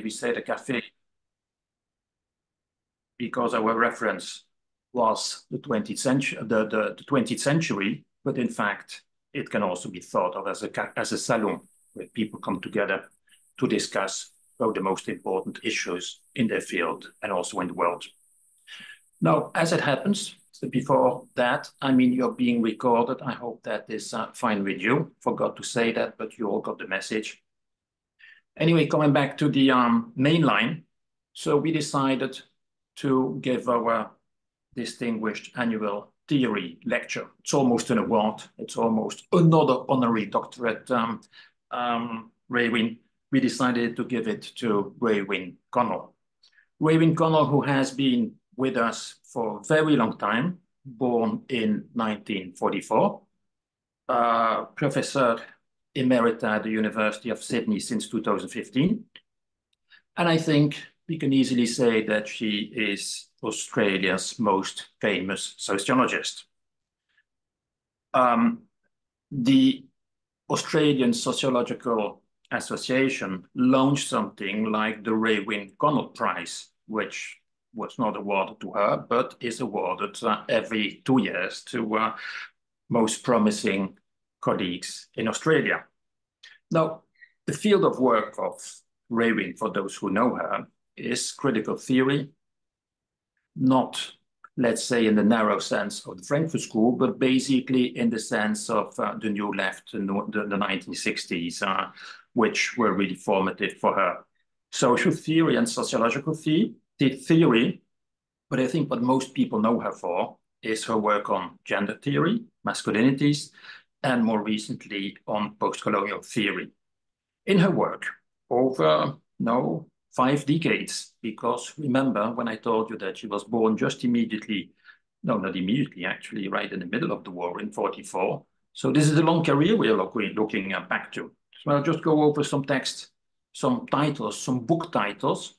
we say the cafe, because our reference was the 20th century, the 20th century, but in fact, it can also be thought of as a salon where people come together to discuss about the most important issues in their field and also in the world. Now, as it happens, before that, I mean, you're being recorded. I hope that is fine with you. Forgot to say that, but you all got the message. Anyway, coming back to the main line. So we decided to give our distinguished annual theory lecture. It's almost an award. It's almost another honorary doctorate, Raewyn. We decided to give it to Raewyn Connell. Raewyn Connell, who has been with us for a very long time, born in 1944, Professor Emerita at the University of Sydney since 2015. And I think we can easily say that she is Australia's most famous sociologist. The Australian Sociological Association launched something like the Raewyn Connell Prize, which was not awarded to her, but is awarded every 2 years to most promising colleagues in Australia. Now, the field of work of Raewyn, for those who know her, is critical theory, not, let's say, in the narrow sense of the Frankfurt School, but basically in the sense of the New Left in the 1960s, which were really formative for her. Social theory and sociological theory, but I think what most people know her for is her work on gender theory, masculinities, and more recently on post-colonial theory. In her work, over 5 decades, because remember when I told you that she was born just immediately, no, not immediately, actually, right in the middle of the war in 44. So this is a long career we are looking back to. So I'll just go over some text, some titles, some book titles.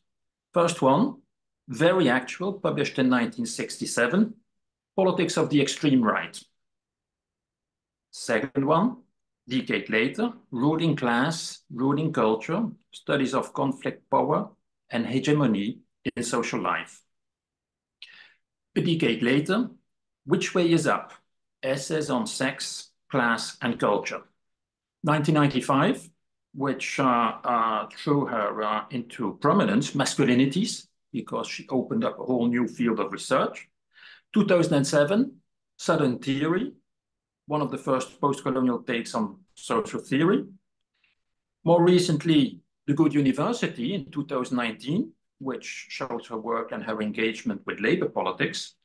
First one, very actual, published in 1967, Politics of the Extreme Right. Second one, decade later, Ruling Class, Ruling Culture, Studies of Conflict, Power, and Hegemony in Social Life. A decade later, Which Way is Up? Essays on Sex, Class, and Culture. 1995, which threw her into prominence, Masculinities, because she opened up a whole new field of research. 2007, Southern Theory, one of the first post-colonial takes on social theory. More recently, The Good University in 2019, which shows her work and her engagement with labor politics.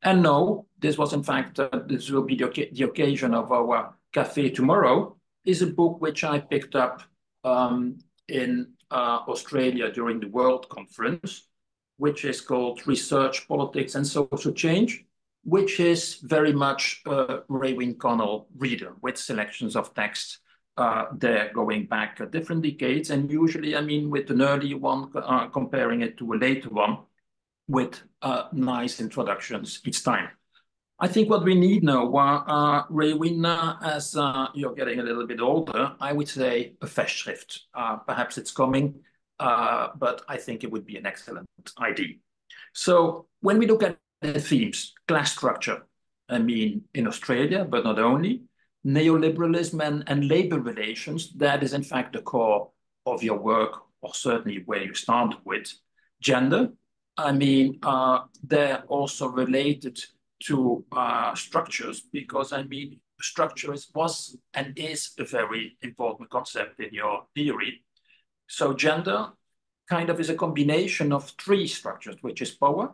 And no, this was in fact, this will be the occasion of our Café tomorrow, is a book which I picked up in Australia during the World Conference, which is called Research, Politics and Social Change, which is very much a Raewyn Connell reader with selections of text there going back different decades. And usually, I mean, with an early one, comparing it to a later one with nice introductions each time. I think what we need now, Raewyn, as you're getting a little bit older, I would say a Festschrift. Perhaps it's coming, but I think it would be an excellent idea. So when we look at the themes, class structure, I mean, in Australia, but not only, neoliberalism and labor relations, that is in fact the core of your work, or certainly where you started with. Gender, I mean, they're also related to structures, because I mean, structure was and is a very important concept in your theory. So gender kind of is a combination of 3 structures, which is power,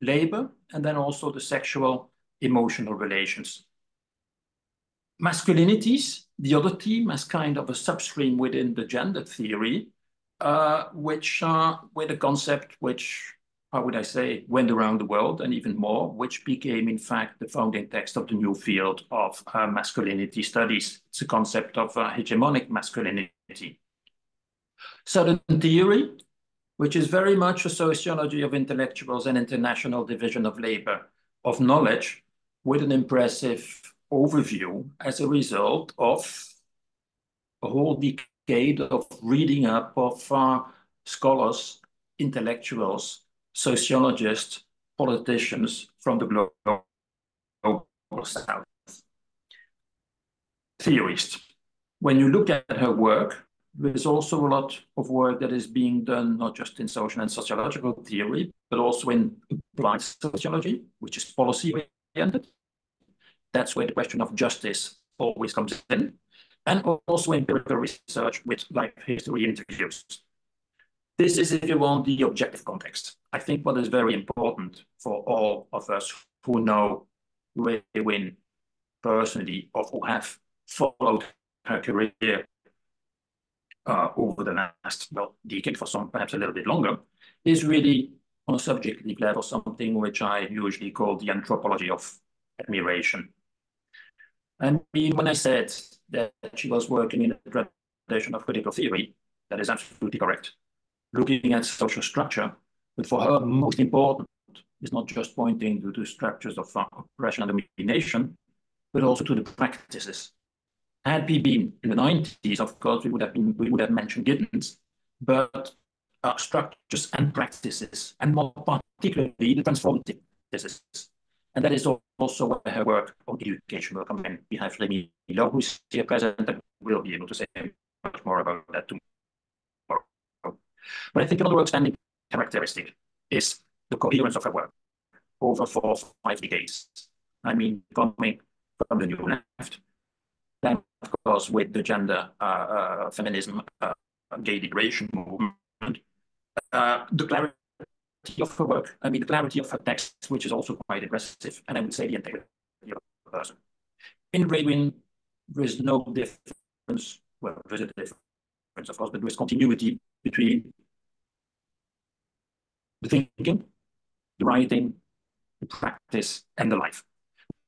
labor, and then also the sexual emotional relations. Masculinities, the other theme, as kind of a substream within the gender theory, which with a concept which, how would I say, went around the world and even more, which became in fact the founding text of the new field of masculinity studies. It's a concept of hegemonic masculinity. Southern theory, which is very much a sociology of intellectuals and international division of labor, of knowledge, with an impressive overview as a result of a whole decade of reading up, of scholars, intellectuals, sociologists, politicians from the global south. Theorist. When you look at her work, there's also a lot of work that is being done, not just in social and sociological theory, but also in applied sociology, which is policy-oriented. That's where the question of justice always comes in. And also empirical research with like history interviews. This is, if you want, the objective context. I think what is very important for all of us who know Raewyn personally or who have followed her career over the last, well, decade, for some perhaps a little bit longer, is really on a subjective level something which I usually call the anthropology of admiration. I mean, when I said that she was working in the tradition of critical theory, that is absolutely correct. Looking at social structure, but for her, most important is not just pointing to the structures of oppression and domination, but also to the practices. Had we been in the 90s, of course, we would have mentioned Giddens, but structures and practices, and more particularly the transformative practices. And that is also where her work on education will come in. We have Remy Lowe, who's here present, and will be able to say much more about that tomorrow. But I think another outstanding characteristic is the coherence of her work over 4 or 5 decades. I mean, coming from the New Left, then of course with the gender feminism, gay liberation movement, the clarity of her work, I mean, the clarity of her text, which is also quite aggressive, and I would say the integrity of the person. In Raewyn, there is no difference, well, there is a difference, of course, but there is continuity between the thinking, the writing, the practice, and the life.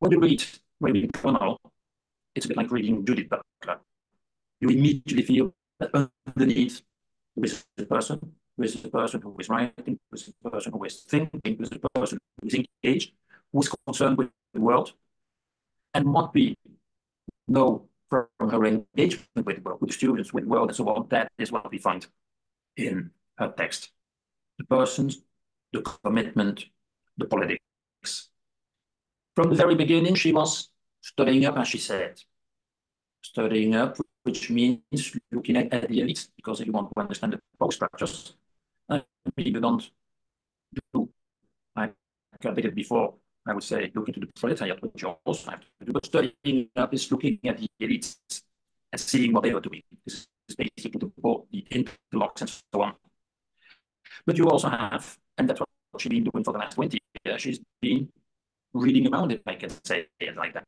When you read Raewyn Connell, it's a bit like reading Judith Butler. You immediately feel that underneath there is a person, who is writing, who is a person who is thinking, who is a person who is engaged, who is concerned with the world. And what we know from her engagement with the world, with the students, with the world, and so on, that is what we find in her text. The persons, the commitment, the politics. From the very beginning, she was studying up, as she said. Studying up, which means looking at the elites, because if you want to understand the power structures, you don't do, like I did before, I would say, look into the proletariat, which you also have to do. But studying up is looking at the elites and seeing what they are doing. This is basically the interlocks and so on. But you also have, and that's what she's been doing for the last 20 years, she's been reading around, if I can say it like that.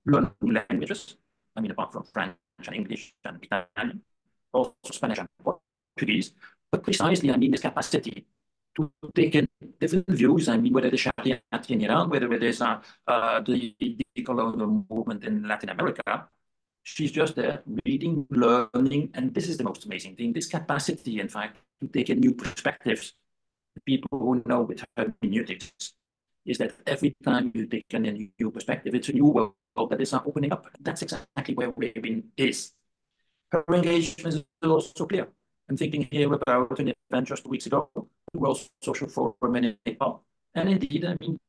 Learning languages, I mean, apart from French and English and Italian, also Spanish and Portuguese, but precisely, I mean, this capacity to take in different views, I mean, whether the Sharia in Iran, whether it is the colonial movement in Latin America, she's just there reading, learning, and this is the most amazing thing, this capacity, in fact, to take in new perspectives. The people who know with hermeneutics is that every time you take in a new perspective, it's a new world that is opening up. That's exactly where Raewyn is. Her engagement is also clear. I'm thinking here about an event just 2 weeks ago, the World Social Forum in Nepal. And indeed, I mean,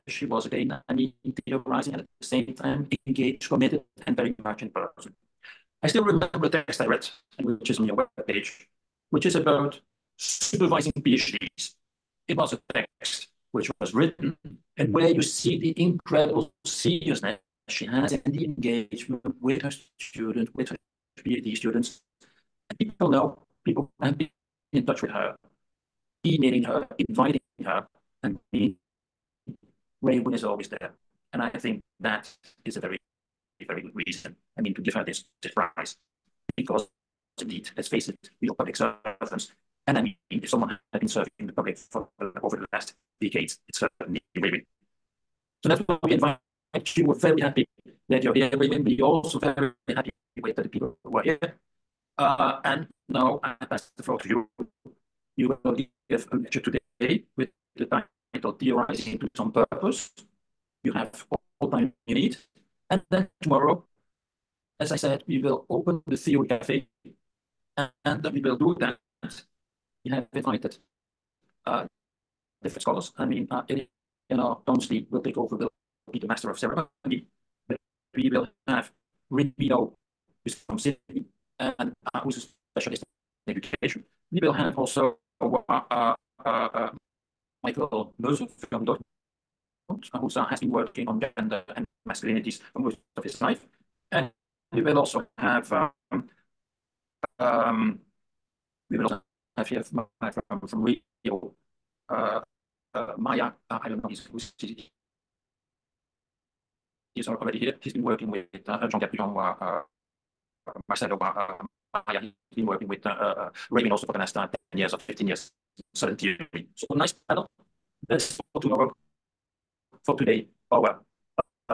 she was again, I mean, theorizing at the same time, engaged, committed, and very much in person. I still remember the text I read, which is on your webpage, which is about supervising PhDs. It was a text which was written, and where you see the incredible seriousness she has in the engagement with her students, with her PhD students. And people know, people have been in touch with her, emailing her, inviting her, and Raewyn is always there. And I think that is a very, very good reason, I mean, to give her this prize. Because indeed, let's face it, we are public servants. And I mean, if someone has been serving the public for over the last decades, it's certainly Raewyn. So that's why we invite you. We're very happy that you're here, Raewyn. We're also very happy with the people who are here. And now I pass the floor to you. You will give a lecture today with the title Theorising to Some Purpose. You have all time you need. And then tomorrow, as I said, we will open the Theory Cafe, and we will do that have invited different scholars. I mean, Tonsley will take over, will be the master of ceremony. But we will have Rino, who's from Sydney, and who's a specialist in education. We will have also Michael Neuser from Dortmund, who has been working on gender and masculinities for most of his life. And we will also have here from Rio, Maya. I don't know he's already here. He's been working with Jean Capujon, Marcelo, Maya. He's been working with Raewyn also for the last 10 years or 15 years. So theory. So nice panel. That's for tomorrow. For today, our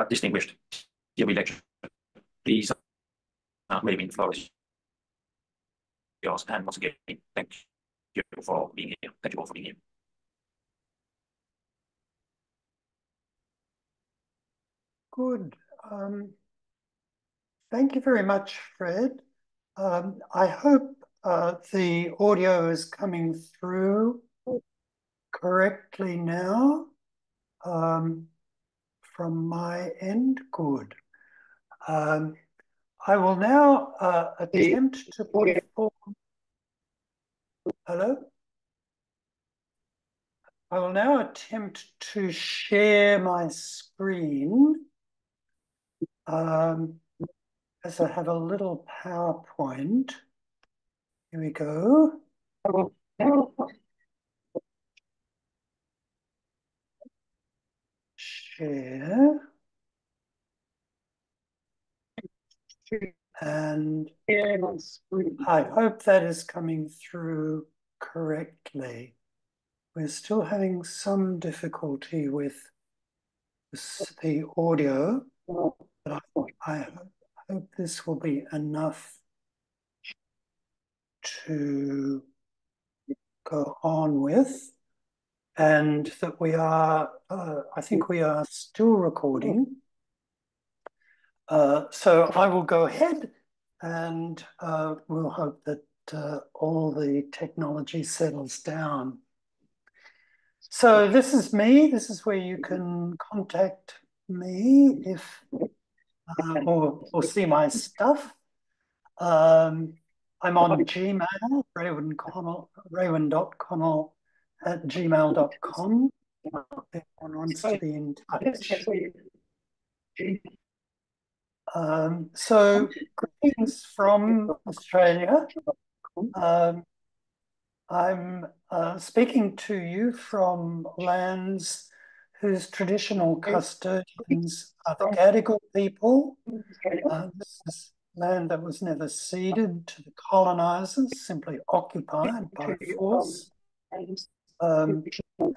distinguished theory lecture. Please, Raewyn, the floor is yours. And once again, thank you for being here. Thank you all for being here. Good. Thank you very much, Fred. I hope the audio is coming through correctly now from my end. Good. I will now attempt to perform. Hello? I will now attempt to share my screen as I have a little PowerPoint. Here we go. Share. And I hope that is coming through correctly. We're still having some difficulty with the audio, but I hope this will be enough to go on with, and that we are, I think we are still recording. So I will go ahead and we'll hope that all the technology settles down. So this is me. This is where you can contact me if or see my stuff. I'm on Gmail, Raewyn.Connell@gmail.com. If anyone wants to be in touch. So greetings from Australia. I'm speaking to you from lands whose traditional custodians are the Gadigal people. This is land that was never ceded to the colonizers, simply occupied by force.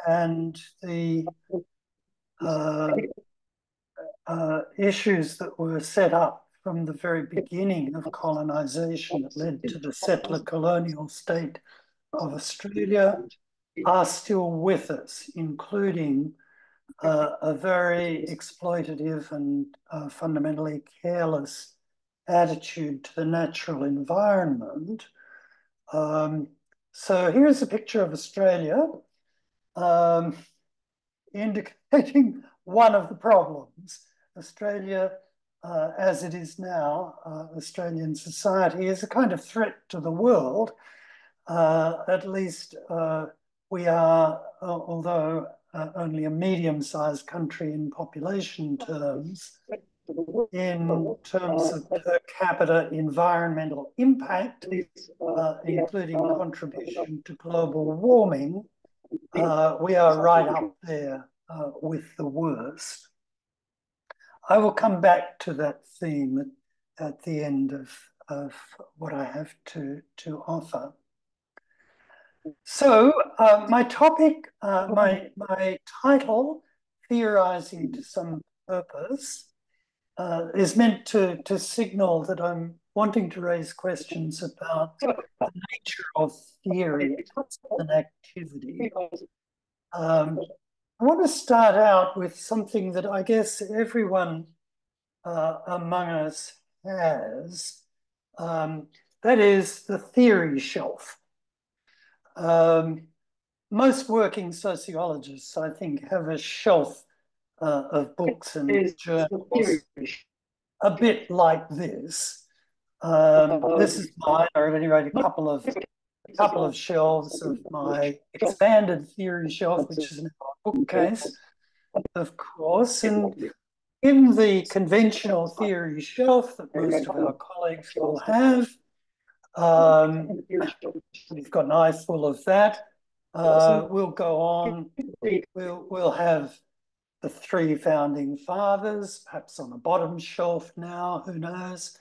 And the issues that were set up from the very beginning of colonization that led to the settler colonial state of Australia are still with us, including a very exploitative and fundamentally careless attitude to the natural environment. So here's a picture of Australia indicating one of the problems. Australia, as it is now, Australian society is a kind of threat to the world. At least we are, although only a medium-sized country in population terms, in terms of per capita environmental impact, including contribution to global warming, we are right up there with the worst. I will come back to that theme at the end of what I have to offer. So my topic, my title, Theorising to Some Purpose, is meant to signal that I'm wanting to raise questions about the nature of theory and activity. I want to start out with something that I guess everyone among us has, that is the theory shelf. Most working sociologists, I think, have a shelf of books and journals a bit like this. This is mine, or at any rate, a couple of shelves of my expanded theory shelf, which is in our bookcase, of course. And in the conventional theory shelf that most of our colleagues will have, we've got an eye full of that. We'll go on. We'll have the three founding fathers, perhaps on the bottom shelf now, who knows?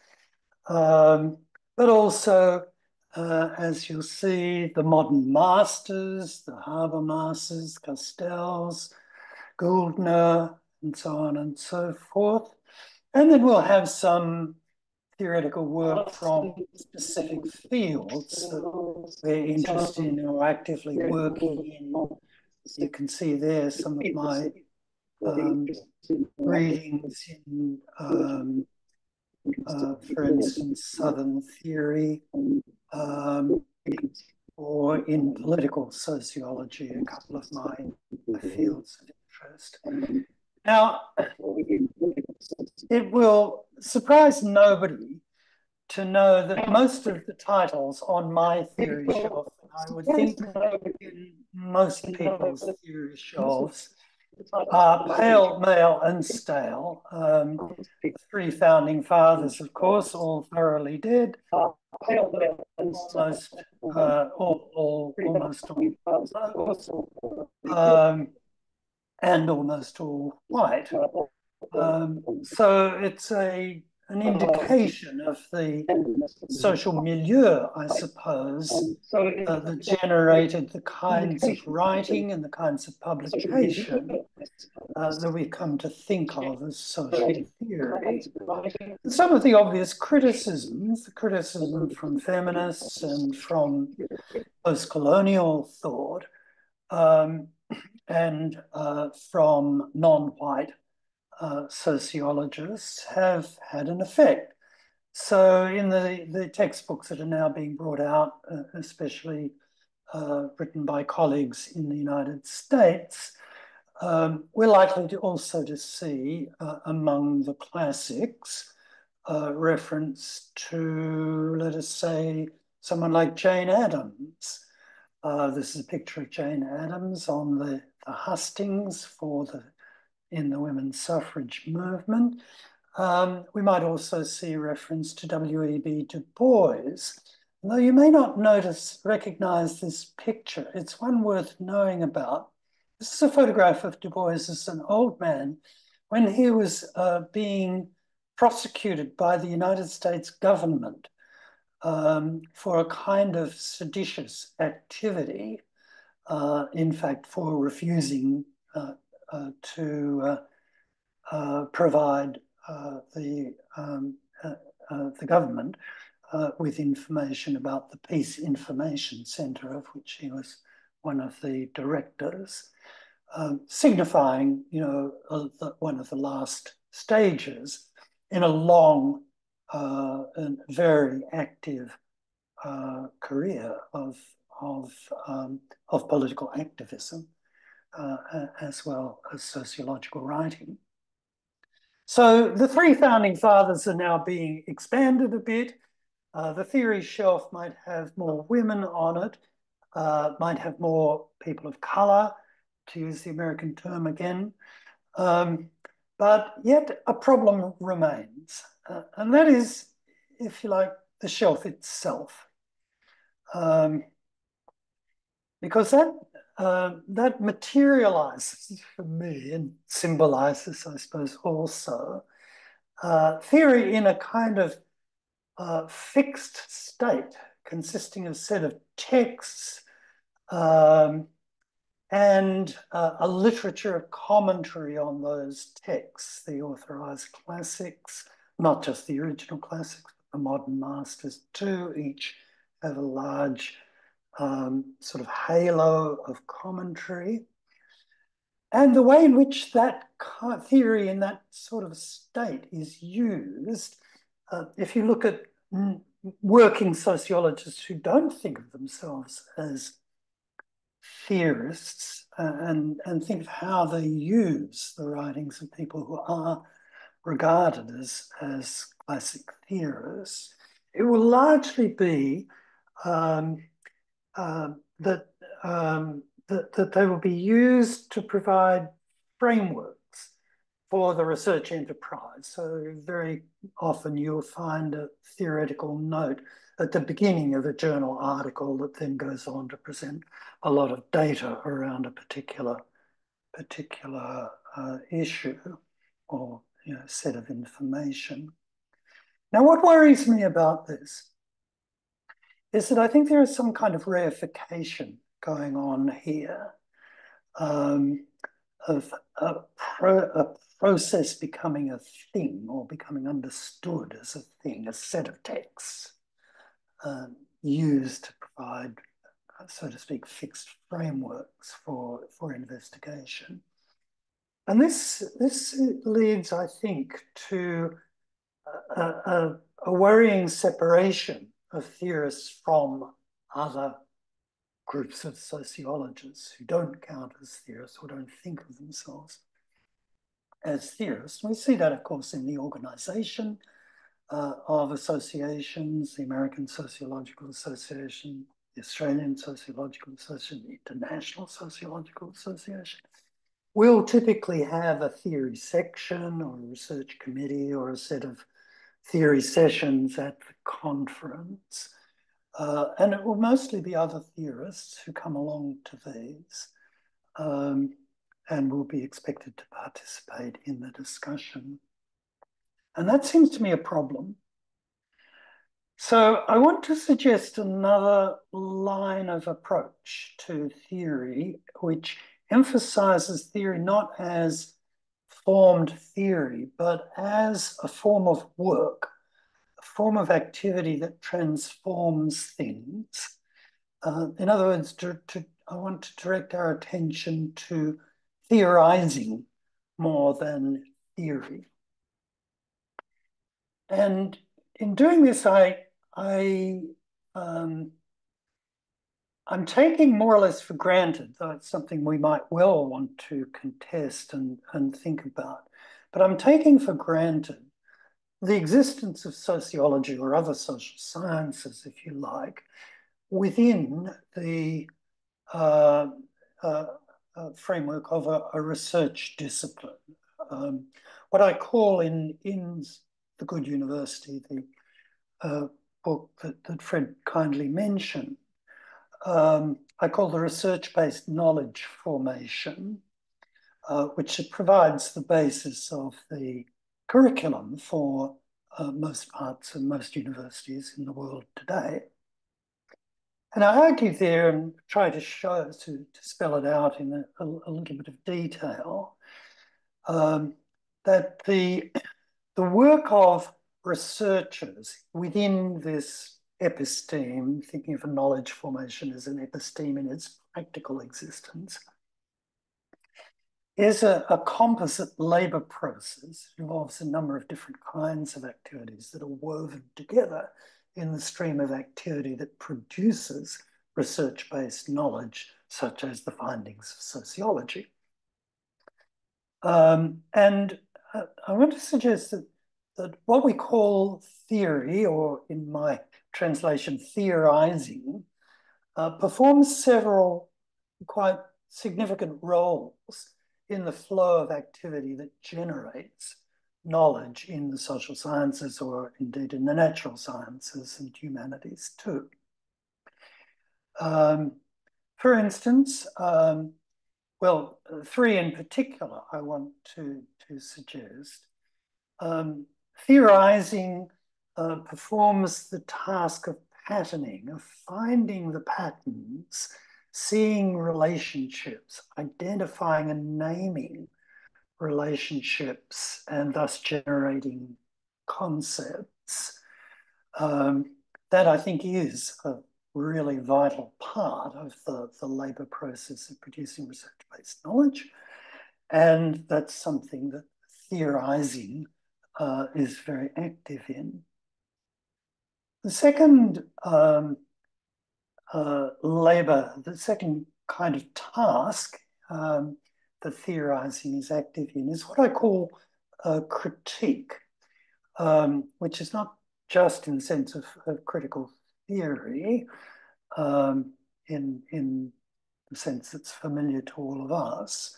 But also, as you'll see, the modern masters, the Habermas's, Castells, Gouldner, and so on and so forth. And then we'll have some theoretical work from specific fields that we're interested in or actively working in. You can see there some of my readings in, for instance, Southern theory, or in political sociology, a couple of my fields of interest. Now, it will surprise nobody to know that most of the titles on my theory shelf, I would think in most people's theory shelves, are pale, male, and stale. The three founding fathers, of course, all thoroughly dead. Almost all, and almost all white. So it's an indication of the social milieu, I suppose, that generated the kinds of writing and the kinds of publication that we come to think of as social theory. And some of the obvious criticisms, the criticism from feminists and from post-colonial thought, and from non-white sociologists have had an effect. So in the textbooks that are now being brought out, especially written by colleagues in the United States, we're likely to also to see among the classics reference to, let us say, someone like Jane Addams. This is a picture of Jane Addams on the hustings in the women's suffrage movement. We might also see reference to W.E.B. Du Bois. Though you may not recognize this picture, it's one worth knowing about. This is a photograph of Du Bois as an old man when he was being prosecuted by the United States government for a kind of seditious activity, in fact, for refusing to provide the government with information about the Peace Information Center, of which he was one of the directors, signifying, one of the last stages in a long and very active career of political activism, as well as sociological writing. So the three founding fathers are now being expanded a bit. The theory shelf might have more women on it, might have more people of color, to use the American term again. But yet a problem remains, and that is, if you like, the shelf itself. Because that materializes for me and symbolizes, I suppose, also theory in a kind of fixed state consisting of a set of texts and a literature of commentary on those texts, the authorized classics, not just the original classics, but the modern masters too. Each have a large sort of halo of commentary. And the way in which that theory in that sort of state is used, if you look at working sociologists who don't think of themselves as theorists and think of how they use the writings of people who are regarded as classic theorists, it will largely be that they will be used to provide frameworks for the research enterprise. So very often you'll find a theoretical note at the beginning of a journal article that then goes on to present a lot of data around a particular issue or set of information. Now, what worries me about this is that I think there is some kind of reification going on here of a process becoming a thing or becoming understood as a thing, a set of texts used to provide, so to speak, fixed frameworks for investigation. And this leads, I think, to a worrying separation of theorists from other groups of sociologists who don't count as theorists or don't think of themselves as theorists. We see that, of course, in the organization of associations, the American Sociological Association, the Australian Sociological Association, the International Sociological Association. We'll typically have a theory section or a research committee or a set of theory sessions at the conference. And it will mostly be other theorists who come along to these and will be expected to participate in the discussion. And that seems to me a problem. So I want to suggest another line of approach to theory, which emphasizes theory not as formed theory, but as a form of work, a form of activity that transforms things. In other words, I want to direct our attention to theorizing more than theory. And in doing this, I'm taking more or less for granted, though it's something we might well want to contest and think about, but I'm taking for granted the existence of sociology or other social sciences, if you like, within the framework of a research discipline. What I call in The Good University, the book that Fred kindly mentioned, I call the research-based knowledge formation, which provides the basis of the curriculum for most parts of most universities in the world today. And I argue there and try to show, to spell it out in a little bit of detail, that the work of researchers within this episteme, thinking of a knowledge formation as an episteme in its practical existence, is a composite labor process. It involves a number of different kinds of activities that are woven together in the stream of activity that produces research-based knowledge, such as the findings of sociology. And I want to suggest that what we call theory, or in my translation, theorizing, performs several quite significant roles in the flow of activity that generates knowledge in the social sciences, or indeed in the natural sciences and humanities too. For instance, well, three in particular I want to suggest. Theorizing performs the task of patterning, of finding the patterns, seeing relationships, identifying and naming relationships, and thus generating concepts. That, I think, is a really vital part of the labor process of producing research-based knowledge. And that's something that theorizing is very active in. The second kind of task that theorizing is active in is what I call critique, which is not just in the sense of critical theory, in the sense that's familiar to all of us,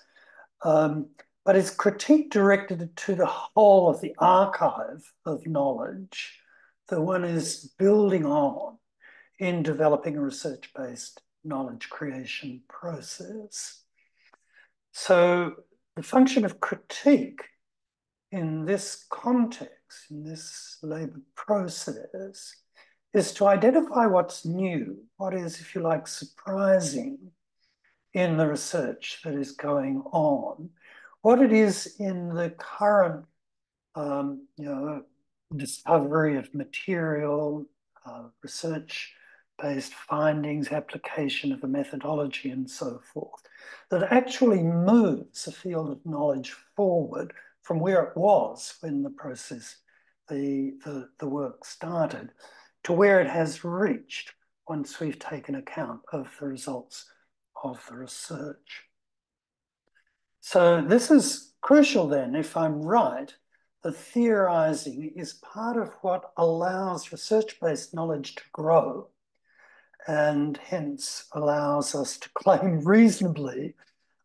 but it's critique directed to the whole of the archive of knowledge that one is building on in developing a research-based knowledge creation process. So the function of critique in this context, in this labor process, is to identify what's new, what is, if you like, surprising in the research that is going on, what it is in the current discovery of material, research-based findings, application of the methodology, and so forth, that actually moves the field of knowledge forward from where it was when the process, the work started, to where it has reached once we've taken account of the results of the research. So this is crucial then, if I'm right, that theorizing is part of what allows research-based knowledge to grow and hence allows us to claim reasonably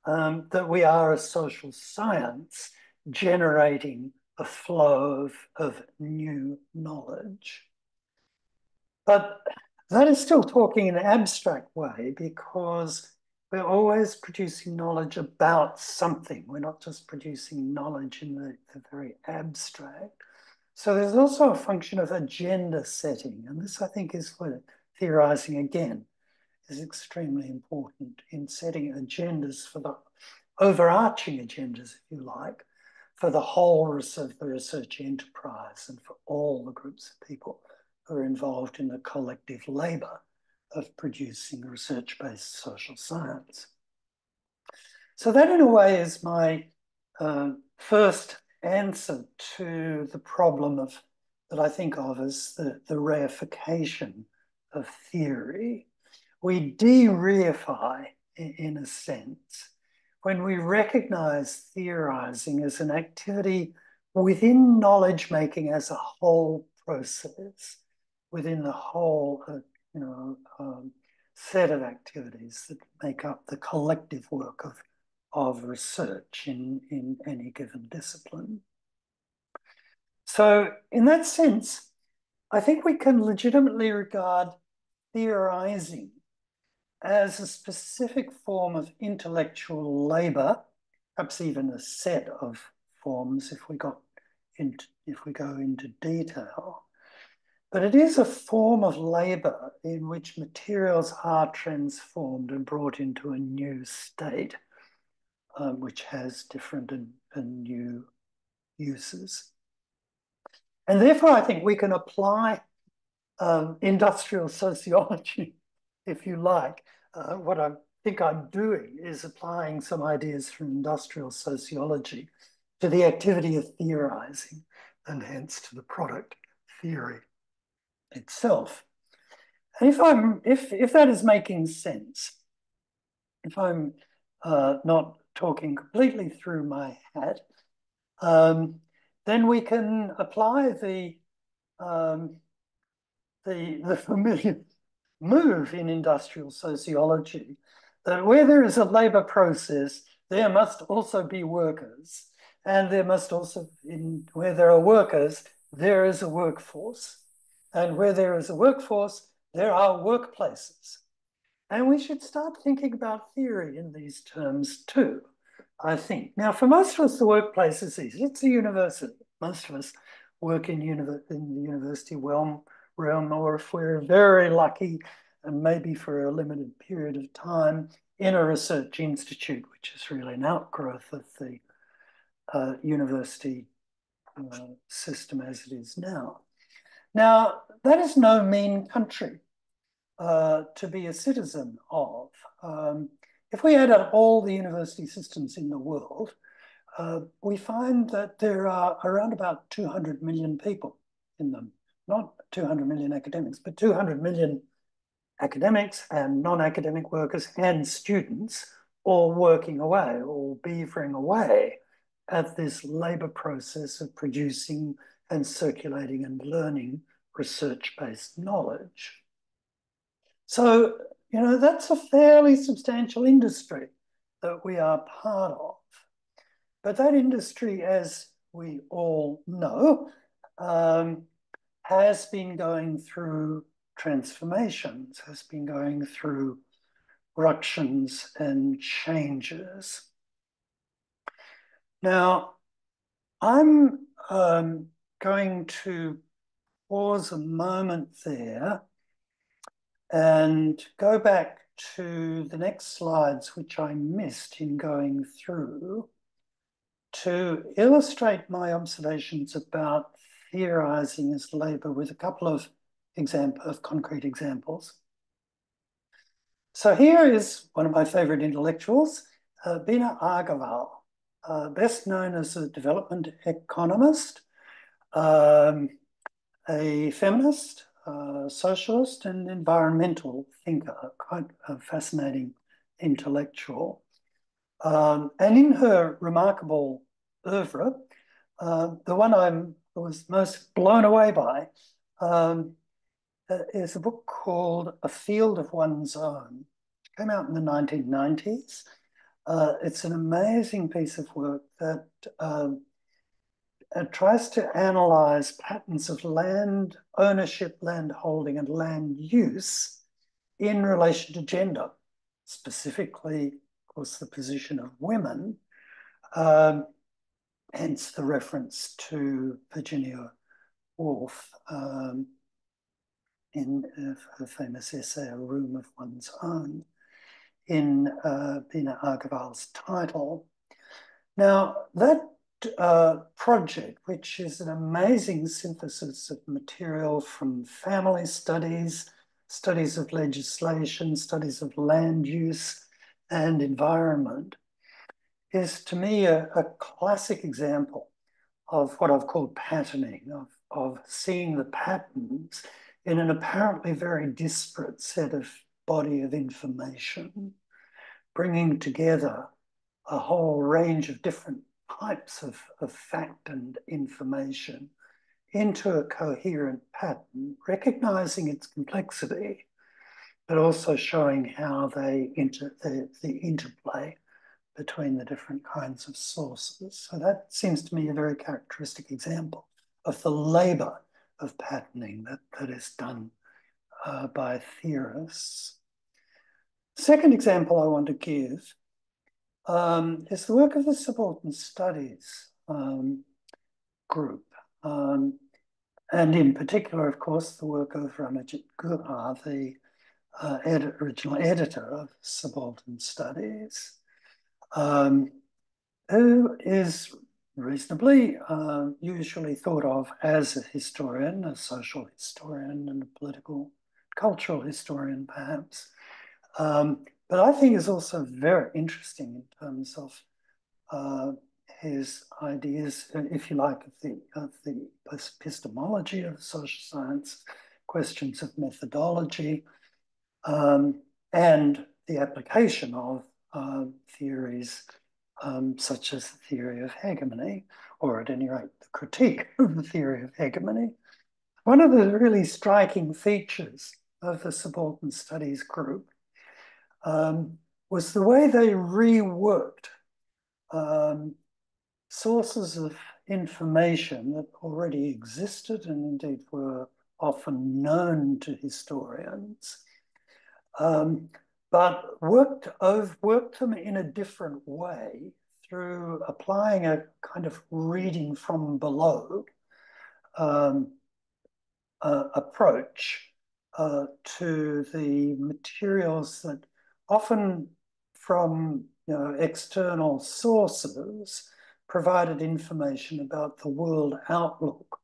that we are a social science generating a flow of new knowledge. But that is still talking in an abstract way because we're always producing knowledge about something. We're not just producing knowledge in the very abstract. So there's also a function of agenda setting. And this, I think, is where theorizing, again, is extremely important in setting agendas for the overarching agendas, if you like, for the whole of the research enterprise and for all the groups of people who are involved in the collective labor of producing research-based social science. So that, in a way, is my first answer to the problem of that I think of as the reification of theory. We de-reify, in a sense, when we recognize theorizing as an activity within knowledge making as a whole process, within the whole set of activities that make up the collective work of research in any given discipline. So in that sense, I think we can legitimately regard theorizing as a specific form of intellectual labor, perhaps even a set of forms if we go into detail. But it is a form of labor in which materials are transformed and brought into a new state, which has different and new uses. And therefore, I think we can apply industrial sociology, if you like. What I think I'm doing is applying some ideas from industrial sociology to the activity of theorizing and hence to the product theory itself. And if that is making sense, if I'm not talking completely through my hat, then we can apply the familiar move in industrial sociology that where there is a labor process, there must also be workers, and there must also, where there are workers, there is a workforce. And where there is a workforce, there are workplaces. And we should start thinking about theory in these terms too, I think. Now, for most of us, the workplace is easy. It's a university. Most of us work in the university realm, or if we're very lucky, and maybe for a limited period of time, in a research institute, which is really an outgrowth of the university system as it is now. Now, that is no mean country to be a citizen of. If we add up all the university systems in the world, we find that there are around about 200 million people in them. Not 200 million academics, but 200 million academics and non-academic workers and students all working away, all beavering away at this labor process of producing and circulating and learning research-based knowledge. So, you know, that's a fairly substantial industry that we are part of. But that industry, as we all know, has been going through transformations, has been going through ructions and changes. Now, I'm going to pause a moment there and go back to the next slides, which I missed in going through, to illustrate my observations about theorizing as labor with a couple of concrete examples. So here is one of my favorite intellectuals, Bina Agarwal, best known as a development economist, a feminist, socialist, and environmental thinker, quite a fascinating intellectual. And in her remarkable oeuvre, the one I was most blown away by is a book called A Field of One's Own. It came out in the 1990s. It's an amazing piece of work that tries to analyze patterns of land ownership, land holding, and land use in relation to gender, specifically, of course, the position of women, hence the reference to Virginia Woolf in her famous essay, A Room of One's Own, in Bina Agarwal's title. Now, that project, which is an amazing synthesis of material from family studies, studies of legislation, studies of land use and environment, is to me a classic example of what I've called patterning, of seeing the patterns in an apparently very disparate set of body of information, bringing together a whole range of different types of fact and information into a coherent pattern, recognizing its complexity, but also showing how the interplay between the different kinds of sources. So that seems to me a very characteristic example of the labor of patterning that is done by theorists. Second example I want to give is the work of the Subaltern Studies group. And in particular, of course, the work of Ranajit Guha, the original editor of Subaltern Studies, who is reasonably usually thought of as a historian, a social historian, and a political, cultural historian, perhaps. But I think is also very interesting in terms of his ideas, if you like, of the epistemology of social science, questions of methodology, and the application of theories such as the theory of hegemony, or at any rate, the critique of the theory of hegemony. One of the really striking features of the Subaltern Studies group was the way they reworked sources of information that already existed and indeed were often known to historians, but worked them in a different way through applying a kind of reading from below approach to the materials that often from external sources provided information about the world outlook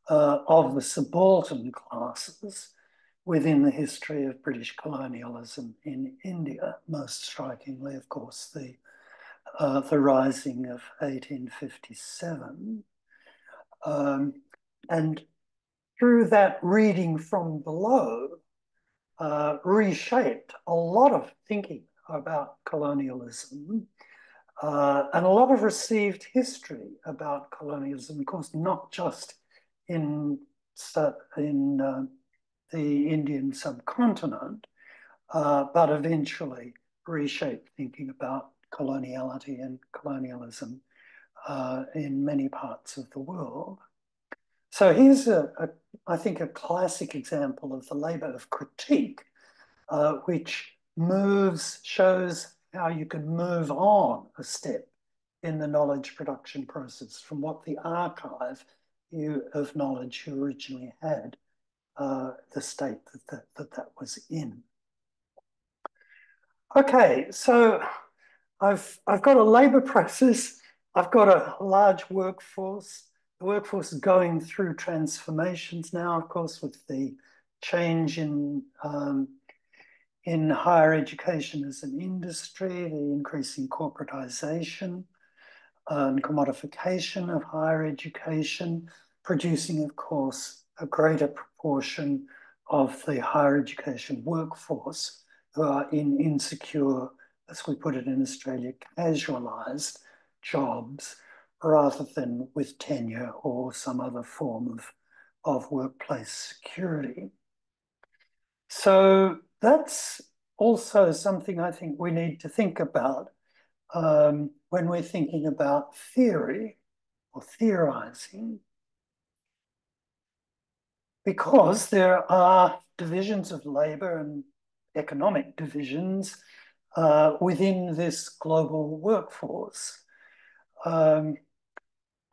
of the subaltern classes within the history of British colonialism in India. Most strikingly, of course, the Rising of 1857. And through that reading from below, reshaped a lot of thinking about colonialism and a lot of received history about colonialism, of course, not just in the Indian subcontinent, but eventually reshaped thinking about coloniality and colonialism in many parts of the world. So here's, I think, a classic example of the labor of critique, which shows how you can move on a step in the knowledge production process from what the archive of knowledge you originally had, the state that was in. Okay, so I've got a labor process. I've got a large workforce. The workforce is going through transformations now, of course, with the change in higher education as an industry, the increasing corporatization and commodification of higher education, producing, of course, a greater proportion of the higher education workforce who are in insecure, as we put it in Australia, casualised jobs rather than with tenure or some other form of workplace security. So that's also something I think we need to think about when we're thinking about theory or theorising, because there are divisions of labour and economic divisions within this global workforce.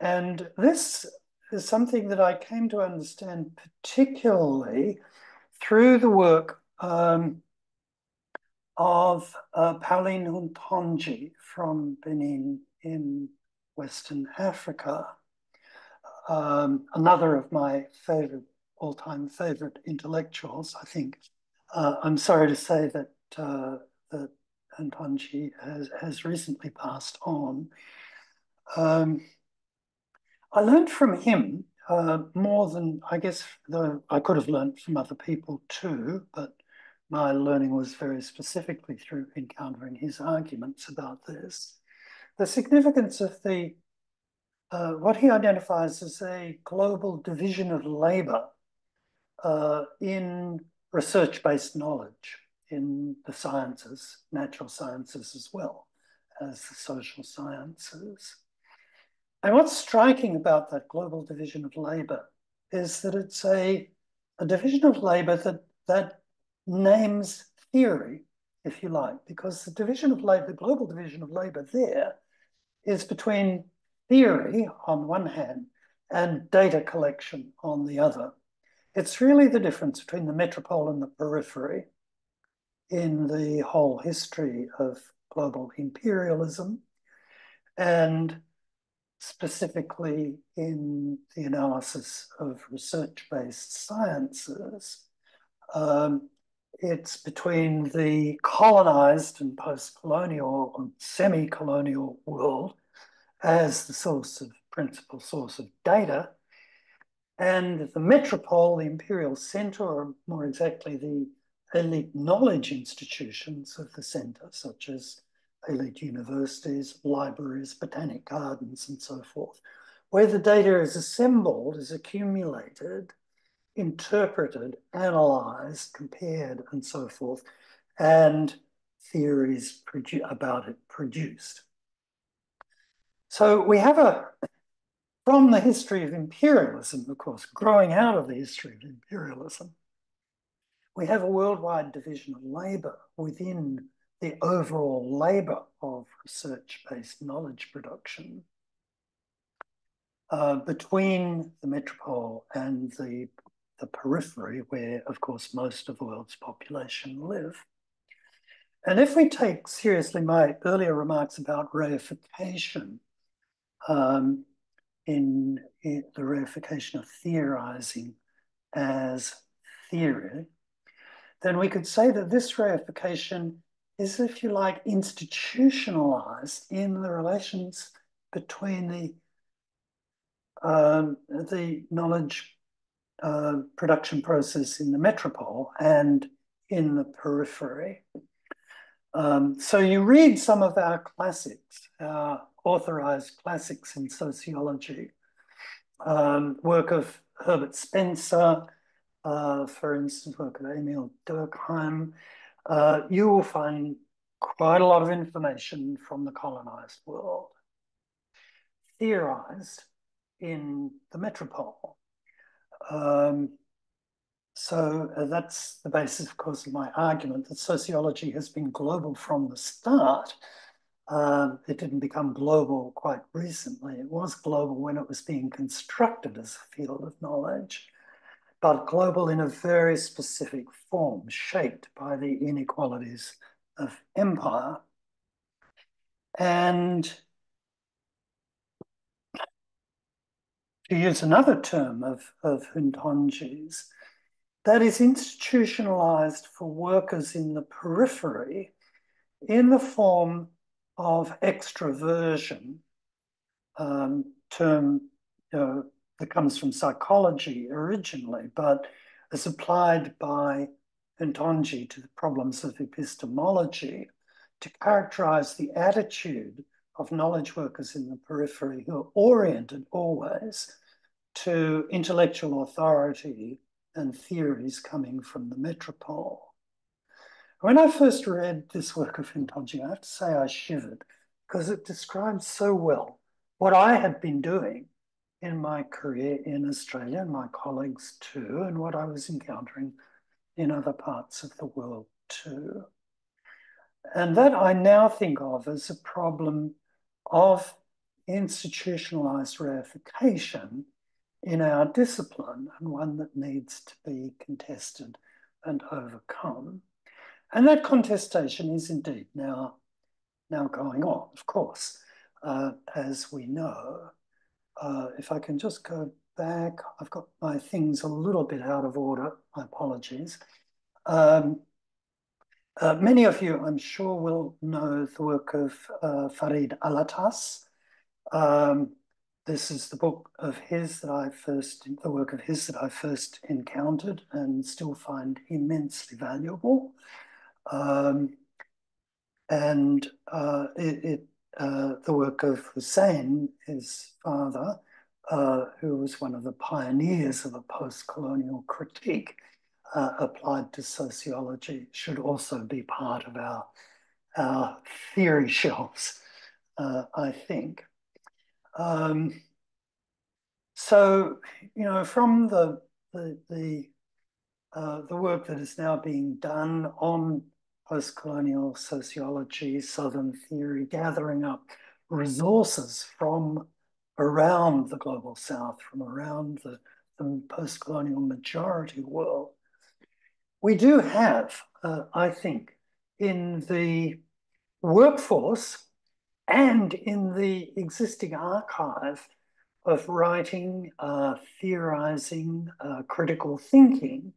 And this is something that I came to understand particularly through the work of Pauline Huntonji from Benin in Western Africa, another of my all-time favorite intellectuals, I think. I'm sorry to say that that Huntonji has recently passed on. I learned from him more than, I guess, though I could have learned from other people too, but my learning was very specifically through encountering his arguments about this. The significance of what he identifies as a global division of labor in research-based knowledge in the sciences, natural sciences as well as the social sciences. And what's striking about that global division of labor is that it's a division of labor that names theory, if you like, because the division of labor, the global division of labor there is between theory on one hand and data collection on the other. It's really the difference between the metropole and the periphery in the whole history of global imperialism, and specifically in the analysis of research-based sciences. It's between the colonized and post-colonial and semi-colonial world as the principal source of data, and the metropole, the imperial center, or more exactly the elite knowledge institutions of the center, such as elite universities, libraries, botanic gardens, and so forth, where the data is assembled, is accumulated, interpreted, analyzed, compared, and so forth, and theories about it produced. So we have from the history of imperialism, of course, growing out of the history of imperialism, we have a worldwide division of labor within the overall labor of research-based knowledge production between the metropole and the periphery, where, of course, most of the world's population live. And if we take seriously my earlier remarks about reification, in the reification of theorizing as theory, then we could say that this reification is, if you like, institutionalized in the relations between the knowledge production process in the metropole and in the periphery. So you read some of our classics, our authorized classics in sociology, work of Herbert Spencer, for instance, work of Emil Durkheim. You will find quite a lot of information from the colonized world, theorized in the metropole. So that's the basis, of course, of my argument that sociology has been global from the start. It didn't become global quite recently. It was global when it was being constructed as a field of knowledge, but global in a very specific form, shaped by the inequalities of empire. And to use another term of Huntonji's, that is institutionalized for workers in the periphery in the form of extraversion, term that comes from psychology originally, but is applied by Huntonji to the problems of epistemology to characterize the attitude of knowledge workers in the periphery who are oriented always to intellectual authority and theories coming from the metropole. When I first read this work of Huntonji, I have to say I shivered because it describes so well what I had been doing in my career in Australia, and my colleagues too, and what I was encountering in other parts of the world too. And that I now think of as a problem of institutionalized reification in our discipline, and one that needs to be contested and overcome. And that contestation is indeed now going on, of course, as we know. If I can just go back, I've got my things a little bit out of order, my apologies. Many of you, I'm sure, will know the work of Farid Alatas. This is the book of his that the work of his that I first encountered and still find immensely valuable. The work of Hussein, his father, who was one of the pioneers of a post-colonial critique applied to sociology, should also be part of our theory shelves, I think. So, from the work that is now being done on post-colonial sociology, Southern theory, gathering up resources from around the global South, from around the post-colonial majority world, we do have, I think, in the workforce and in the existing archive of writing, theorizing, critical thinking,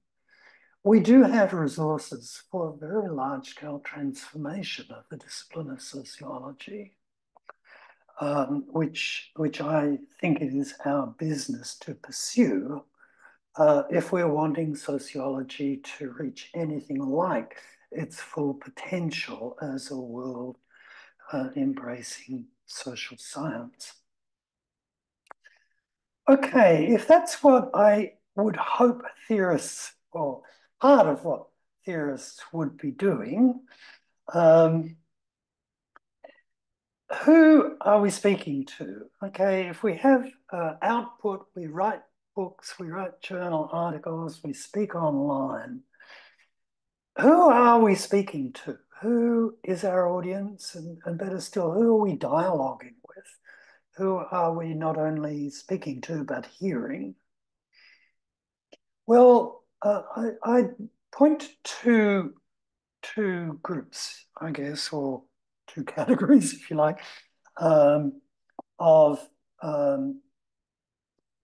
we do have resources for a very large-scale transformation of the discipline of sociology, which I think it is our business to pursue if we're wanting sociology to reach anything like its full potential as a world embracing social science. Okay, if that's what I would hope theorists, or part of what theorists would be doing, who are we speaking to? Okay, if we have output, we write books, we write journal articles, we speak online. Who are we speaking to? Who is our audience? And better still, who are we dialoguing with? Who are we not only speaking to, but hearing? Well, I point to two groups, I guess, or two categories, if you like, of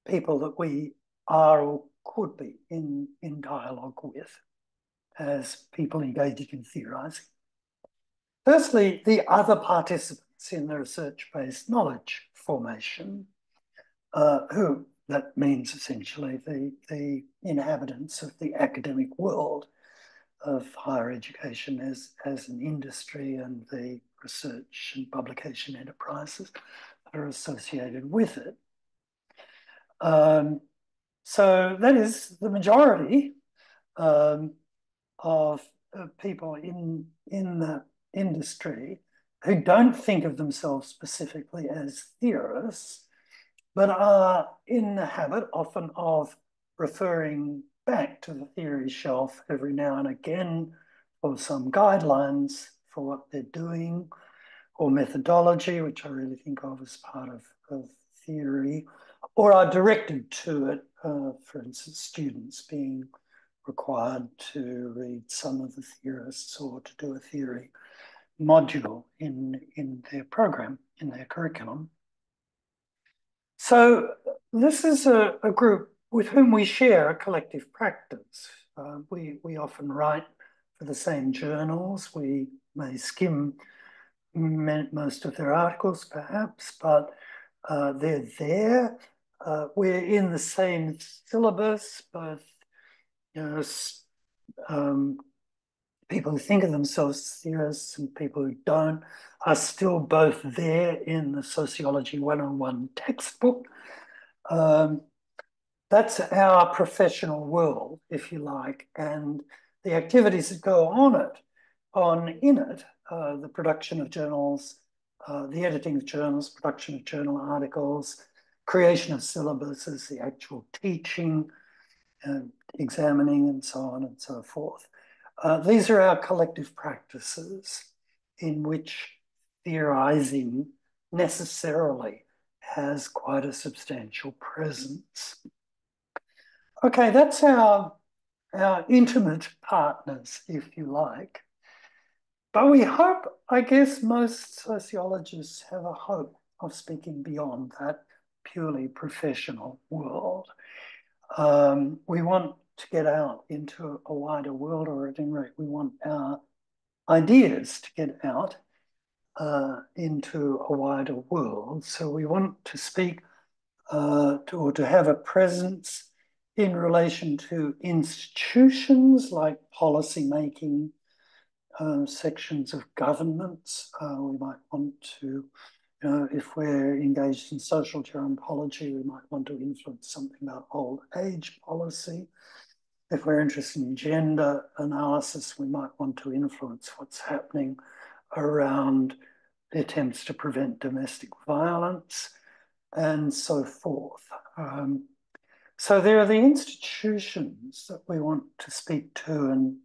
people that we are or could be in dialogue with as people engaging in theorizing. Firstly, the other participants in the research-based knowledge formation, who that means essentially the inhabitants of the academic world, of higher education as an industry and the research and publication enterprises that are associated with it. So that is the majority of people in the industry who don't think of themselves specifically as theorists, but are in the habit often of referring back to the theory shelf every now and again for some guidelines for what they're doing, or methodology, which I really think of as part of theory, or are directed to it, for instance, students being required to read some of the theorists or to do a theory module in their program, in their curriculum. So this is a group with whom we share a collective practice. We often write for the same journals. We may skim most of their articles, perhaps, but they're there. We're in the same syllabus, both people who think of themselves as theorists and people who don't are still both there in the Sociology 101 textbook. That's our professional world, if you like, and the activities that go in it, the production of journals, the editing of journals, production of journal articles, creation of syllabuses, the actual teaching, examining, and so on and so forth. These are our collective practices in which theorizing necessarily has quite a substantial presence. Okay, that's our intimate partners, if you like. But we hope, I guess most sociologists have a hope of speaking beyond that purely professional world. We want to get out into a wider world, or at any rate, we want our ideas to get out into a wider world. So we want to speak or to have a presence in relation to institutions like policy making, sections of governments. We might want to, if we're engaged in social gerontology, we might want to influence something about old age policy. If we're interested in gender analysis, we might want to influence what's happening around the attempts to prevent domestic violence and so forth. So there are the institutions that we want to speak to and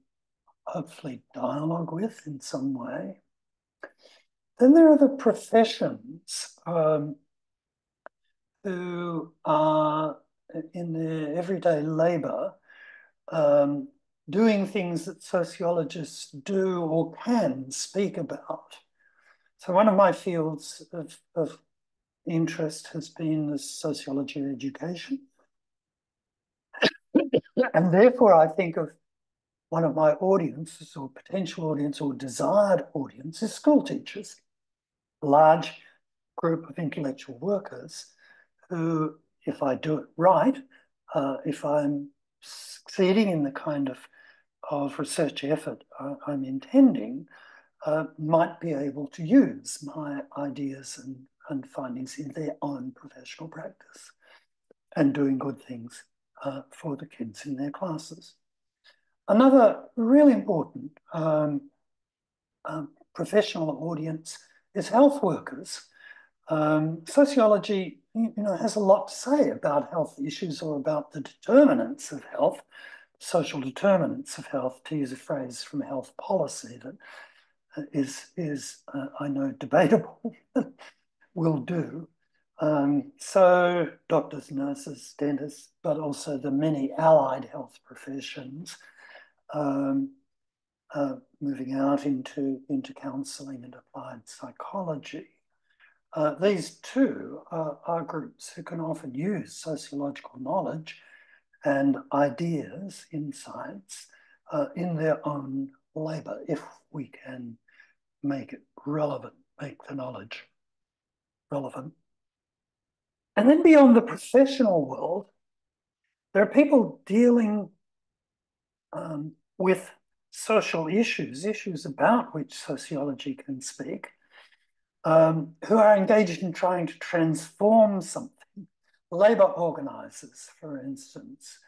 hopefully dialogue with in some way. Then there are the professions who are in their everyday labor doing things that sociologists do or can speak about. So one of my fields of interest has been the sociology of education. And therefore I think of one of my audiences or potential audience or desired audience is school teachers, a large group of intellectual workers who, if I do it right, if I'm succeeding in the kind of research effort I'm intending, might be able to use my ideas and findings in their own professional practice and doing good things for the kids in their classes. Another really important professional audience is health workers. Sociology, has a lot to say about health issues or about the determinants of health, social determinants of health, to use a phrase from health policy that is I know, debatable, will do. So doctors, nurses, dentists, but also the many allied health professions, moving out into counselling and applied psychology. These two are groups who can often use sociological knowledge and ideas, insights, in their own labour, if we can make it relevant, make the knowledge relevant. And then beyond the professional world, there are people dealing with social issues, issues about which sociology can speak, who are engaged in trying to transform something. Labour organisers, for instance,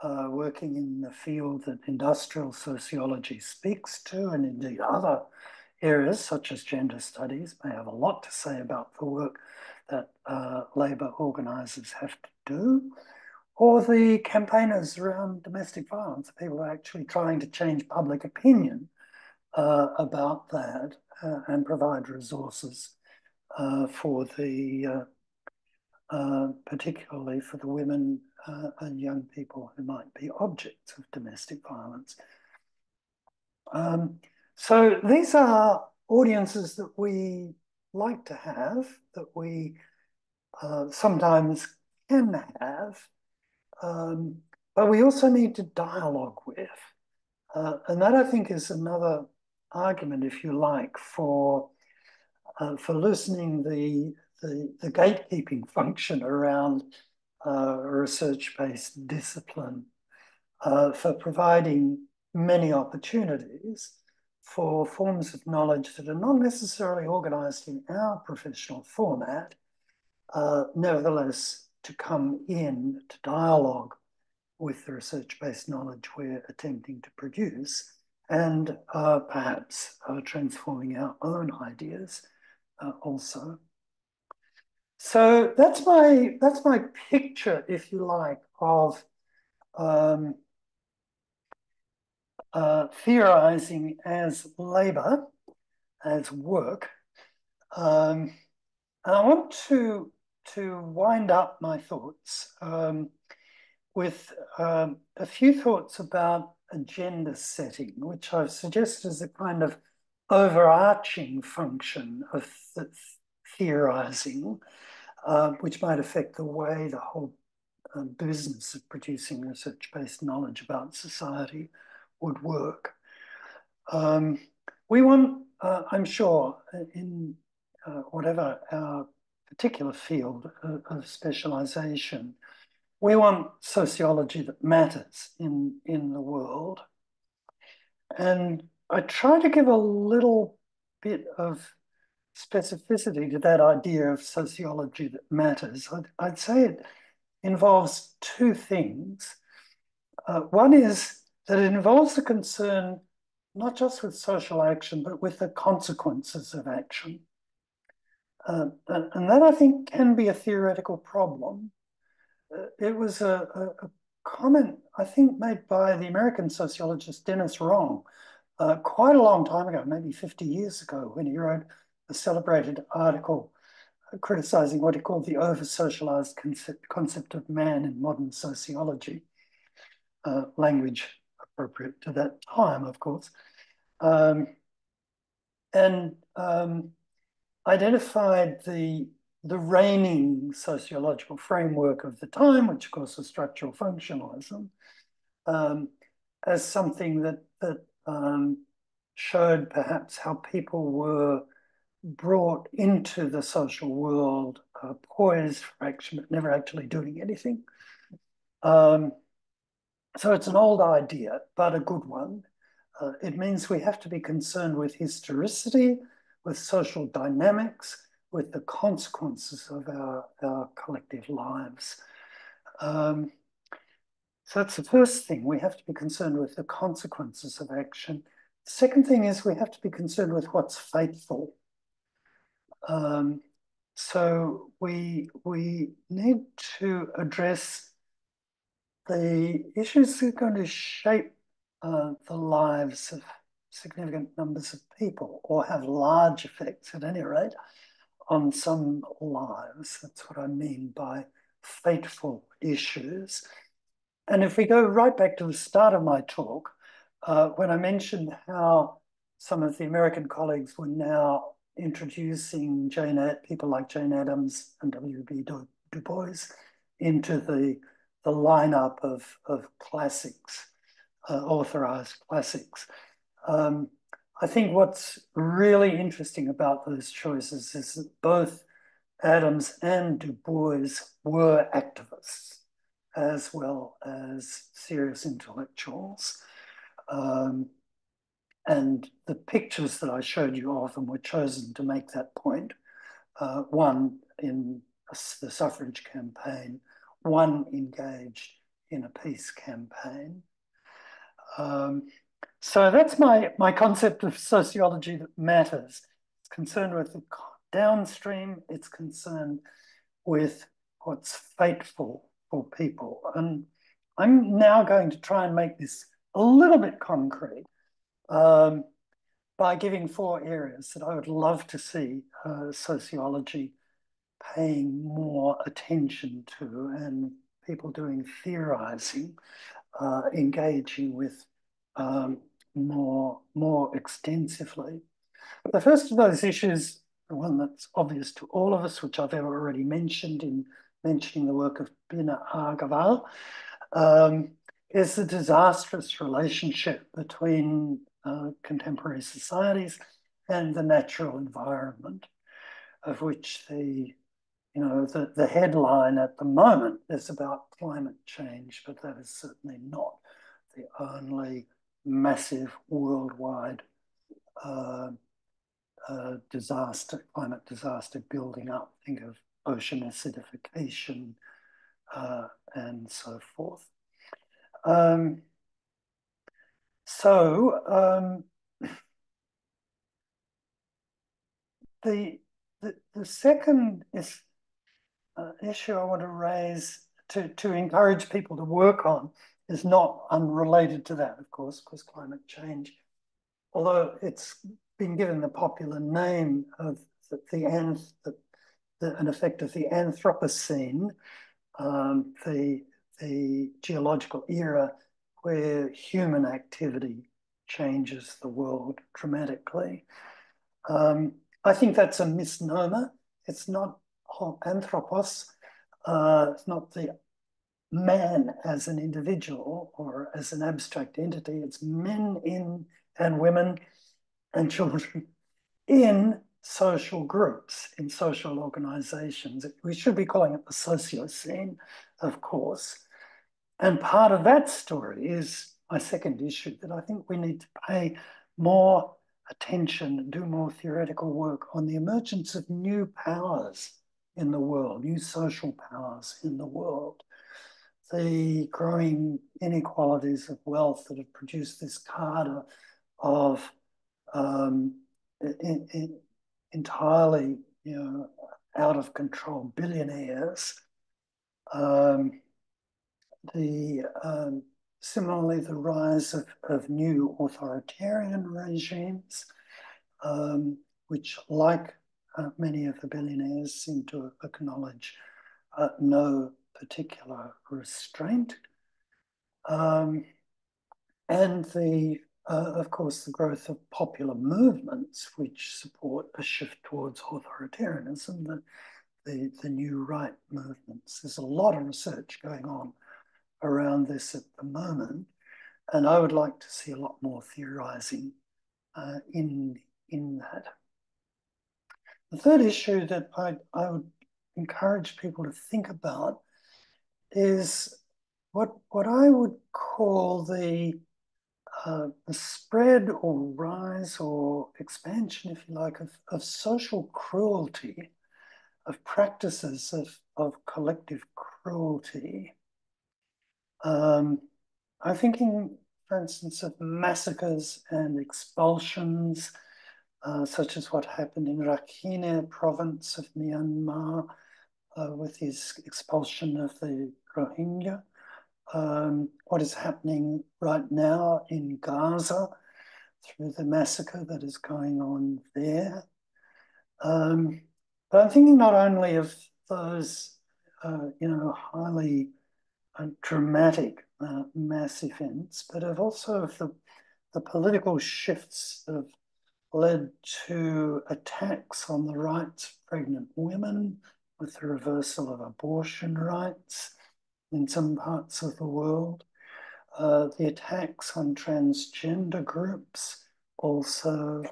working in the field that industrial sociology speaks to, and indeed other areas such as gender studies may have a lot to say about the work that labour organisers have to do, or the campaigners around domestic violence, people who are actually trying to change public opinion about that and provide resources for the particularly for the women and young people who might be objects of domestic violence. So these are audiences that we like to have, that we sometimes can have, but we also need to dialogue with. And that, I think, is another argument, if you like, for loosening the gatekeeping function around research-based discipline, for providing many opportunities for forms of knowledge that are not necessarily organized in our professional format, nevertheless to come in to dialogue with the research-based knowledge we're attempting to produce, and perhaps transforming our own ideas also. So that's my picture, if you like, of theorizing as labor, as work. And I want to wind up my thoughts with a few thoughts about agenda setting, which I've suggested as a kind of overarching function of theorizing, which might affect the way the whole business of producing research-based knowledge about society would work. We want, I'm sure, in whatever our particular field of specialization, we want sociology that matters in the world. And I try to give a little bit of specificity to that idea of sociology that matters. I'd say it involves two things. One is that it involves a concern not just with social action, but with the consequences of action. And that, I think, can be a theoretical problem. It was a comment, I think, made by the American sociologist Dennis Wrong quite a long time ago, maybe 50 years ago, when he wrote a celebrated article criticizing what he called the over-socialized concept of man in modern sociology, language appropriate to that time, of course, and identified the reigning sociological framework of the time, which of course was structural functionalism, as something that showed perhaps how people were brought into the social world, poised for action, but never actually doing anything. So it's an old idea, but a good one. It means we have to be concerned with historicity, with social dynamics, with the consequences of our collective lives. So that's the first thing. We have to be concerned with the consequences of action. The second thing is we have to be concerned with what's fateful. So we need to address the issues that are going to shape the lives of significant numbers of people, or have large effects at any rate on some lives. That's what I mean by fateful issues. And if we go right back to the start of my talk, when I mentioned how some of the American colleagues were now introducing people like Jane Addams and W.B. Du Bois into the lineup of classics, authorized classics. I think what's really interesting about those choices is that both Addams and Du Bois were activists as well as serious intellectuals. And the pictures that I showed you of them were chosen to make that point. One in the suffrage campaign, one engaged in a peace campaign. So that's my concept of sociology that matters. It's concerned with the downstream, it's concerned with what's fateful for people. And I'm now going to try and make this a little bit concrete by giving 4 areas that I would love to see sociology paying more attention to and people doing theorising, engaging with more extensively. The first of those issues, the one that's obvious to all of us, which I've already mentioned in mentioning the work of Bina Agarwal, is the disastrous relationship between contemporary societies and the natural environment, of which the headline at the moment is about climate change, but that is certainly not the only massive worldwide climate disaster building up. Think of ocean acidification and so forth. The second issue I want to raise to encourage people to work on is not unrelated to that, of course, because climate change, although it's been given the popular name of an effect of the Anthropocene, the geological era where human activity changes the world dramatically. I think that's a misnomer. It's not anthropos. It's not the man as an individual or as an abstract entity. It's men and women and children in social groups, in social organizations. We should be calling it the sociocene, of course. And part of that story is my second issue, that I think we need to pay more attention, do more theoretical work on the emergence of new powers in the world, new social powers in the world. The growing inequalities of wealth that have produced this cadre of entirely, out of control billionaires. Similarly, the rise of new authoritarian regimes, which, like many of the billionaires, seem to acknowledge no particular restraint. And of course, the growth of popular movements which support a shift towards authoritarianism, the new right movements. There's a lot of research going on around this at the moment, and I would like to see a lot more theorising in that. The third issue that I would encourage people to think about is what I would call the spread or rise or expansion, if you like, of social cruelty, of practices of collective cruelty. I'm thinking, for instance, of massacres and expulsions, such as what happened in Rakhine province of Myanmar with his expulsion of the Rohingya. What is happening right now in Gaza through the massacre that is going on there. But I'm thinking not only of those, highly dramatic mass events, but also of the political shifts that have led to attacks on the rights of pregnant women with the reversal of abortion rights in some parts of the world. The attacks on transgender groups also,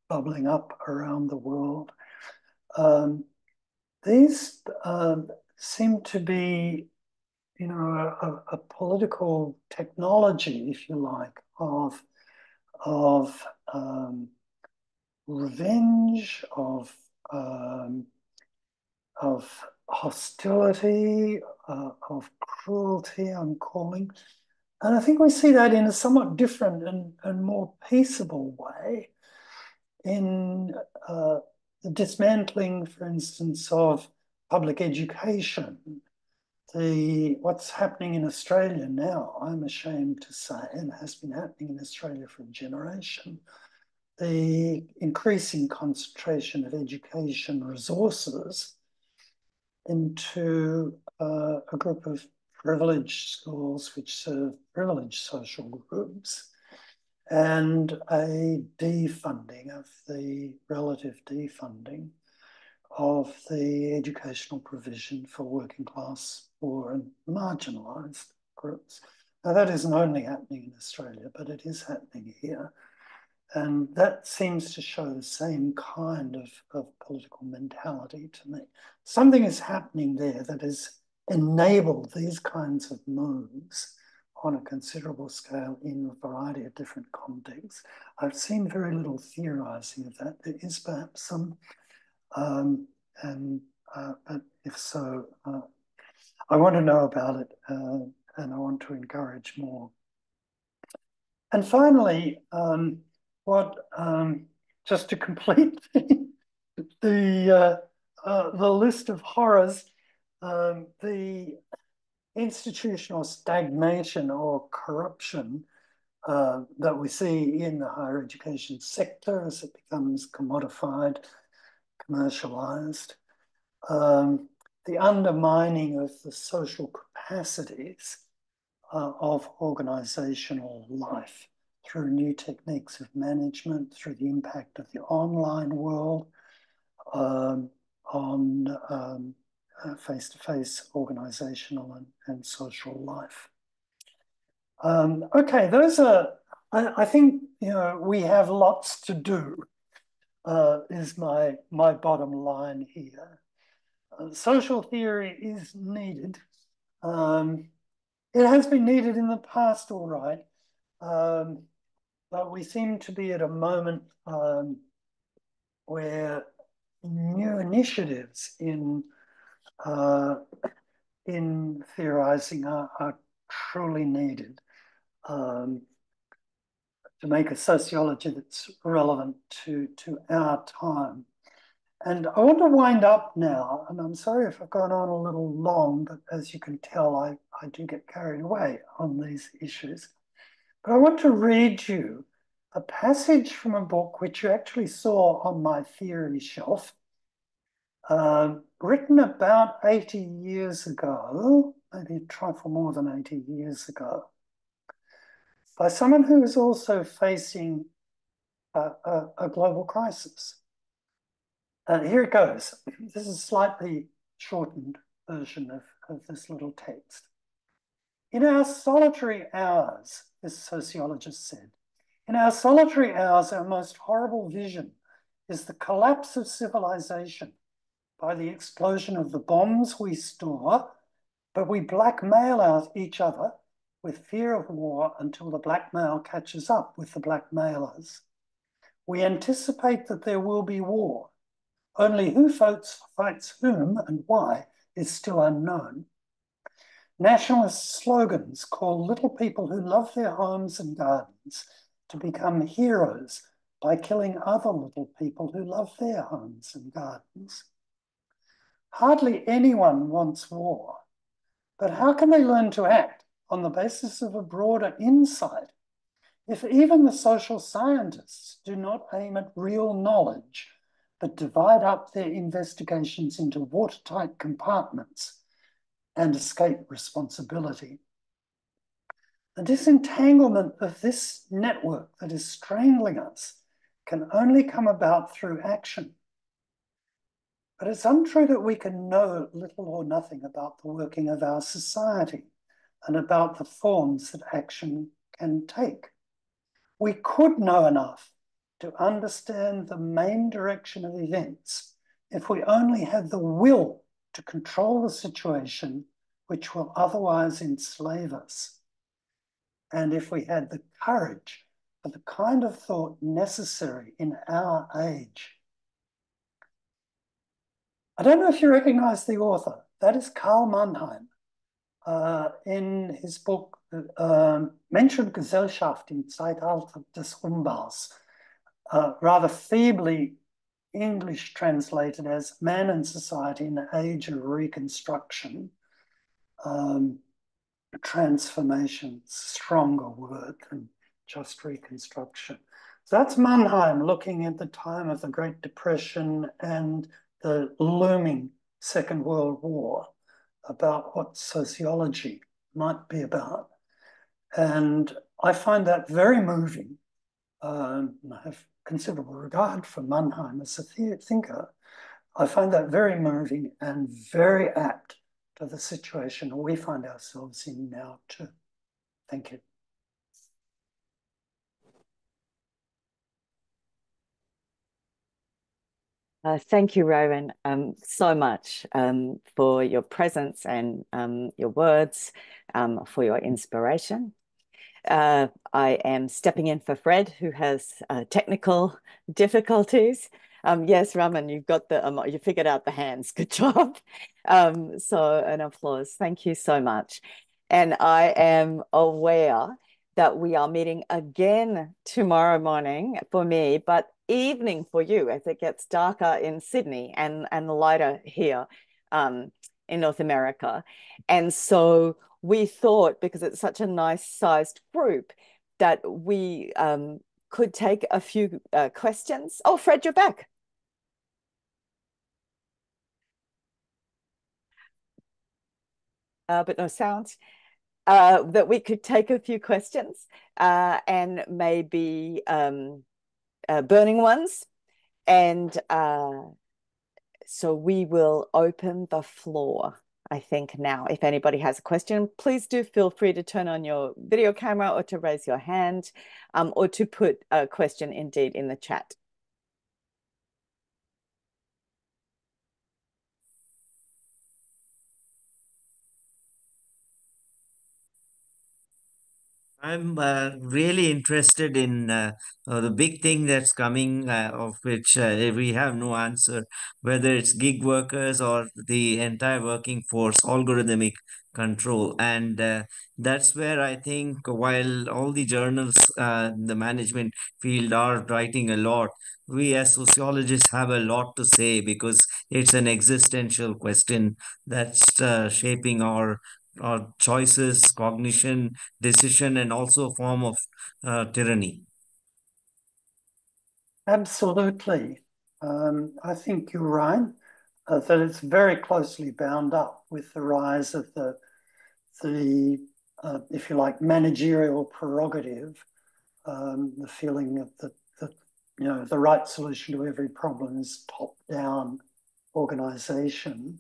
bubbling up around the world. These seem to be, a political technology, if you like, of of revenge, of hostility, of cruelty, I'm calling. And I think we see that in a somewhat different and more peaceable way in the dismantling, for instance, of public education. What's happening in Australia now, I'm ashamed to say, and has been happening in Australia for a generation, the increasing concentration of education resources into a group of privileged schools which serve privileged social groups, and a defunding of the relative defunding of the educational provision for working class, poor and marginalised groups. Now that isn't only happening in Australia, but it is happening here. And that seems to show the same kind of political mentality to me. Something is happening there that has enabled these kinds of moves on a considerable scale in a variety of different contexts. I've seen very little theorising of that. There is perhaps some, but if so, I want to know about it and I want to encourage more. And finally, just to complete the list of horrors, the institutional stagnation or corruption that we see in the higher education sector as it becomes commodified, commercialized, the undermining of the social capacities of organizational life through new techniques of management, through the impact of the online world on face-to-face organizational and social life. Okay, those are, I think, we have lots to do, is my bottom line here. Social theory is needed. It has been needed in the past, all right, but we seem to be at a moment where new initiatives in theorizing are truly needed to make a sociology that's relevant to our time. And I want to wind up now, and I'm sorry if I've gone on a little long, but as you can tell, I do get carried away on these issues. But I want to read you a passage from a book which you actually saw on my theory shelf, written about 80 years ago, maybe a trifle more than 80 years ago, by someone who is also facing a global crisis. Here it goes. This is a slightly shortened version of this little text. In our solitary hours, this sociologist said, in our solitary hours, our most horrible vision is the collapse of civilization by the explosion of the bombs we store, but we blackmail each other with fear of war until the blackmail catches up with the blackmailers. We anticipate that there will be war. Only who fights whom and why is still unknown. Nationalist slogans call little people who love their homes and gardens to become heroes by killing other little people who love their homes and gardens. Hardly anyone wants war, but how can they learn to act on the basis of a broader insight if even the social scientists do not aim at real knowledge, but divide up their investigations into watertight compartments and escape responsibility? The disentanglement of this network that is strangling us can only come about through action. But it's untrue that we can know little or nothing about the working of our society and about the forms that action can take. We could know enough to understand the main direction of events if we only had the will to control the situation which will otherwise enslave us, and if we had the courage for the kind of thought necessary in our age. I don't know if you recognize the author. That is Karl Mannheim. In his book Mensch und Gesellschaft im Zeitalter des Umbaus, rather feebly English translated as Man and Society in the Age of Reconstruction, transformation, stronger word than just reconstruction. So that's Mannheim looking at the time of the Great Depression and the looming Second World War, about what sociology might be about. And I find that very moving. I have considerable regard for Mannheim as a thinker. I find that very moving and very apt to the situation we find ourselves in now too. Thank you. Thank you, Raewyn, so much for your presence and your words, for your inspiration. I am stepping in for Fred, who has technical difficulties. Yes, Raman, you've got the you figured out the hands. Good job. So an applause. Thank you so much. And I am aware that we are meeting again tomorrow morning for me, but evening for you as it gets darker in Sydney and lighter here in North America. And so we thought, because it's such a nice sized group, that we could take a few questions. Oh, Fred, you're back. But no sound. That we could take a few questions and maybe burning ones. And so we will open the floor, I think, now. If anybody has a question, please do feel free to turn on your video camera or to raise your hand or to put a question indeed in the chat. I'm really interested in the big thing that's coming, of which we have no answer, whether it's gig workers or the entire working force, algorithmic control. And that's where I think, while all the journals, the management field are writing a lot, we as sociologists have a lot to say, because it's an existential question that's shaping our choices, cognition, decision, and also a form of tyranny. Absolutely. I think you're right, that it's very closely bound up with the rise of the if you like, managerial prerogative, the feeling of the right solution to every problem is top-down organization.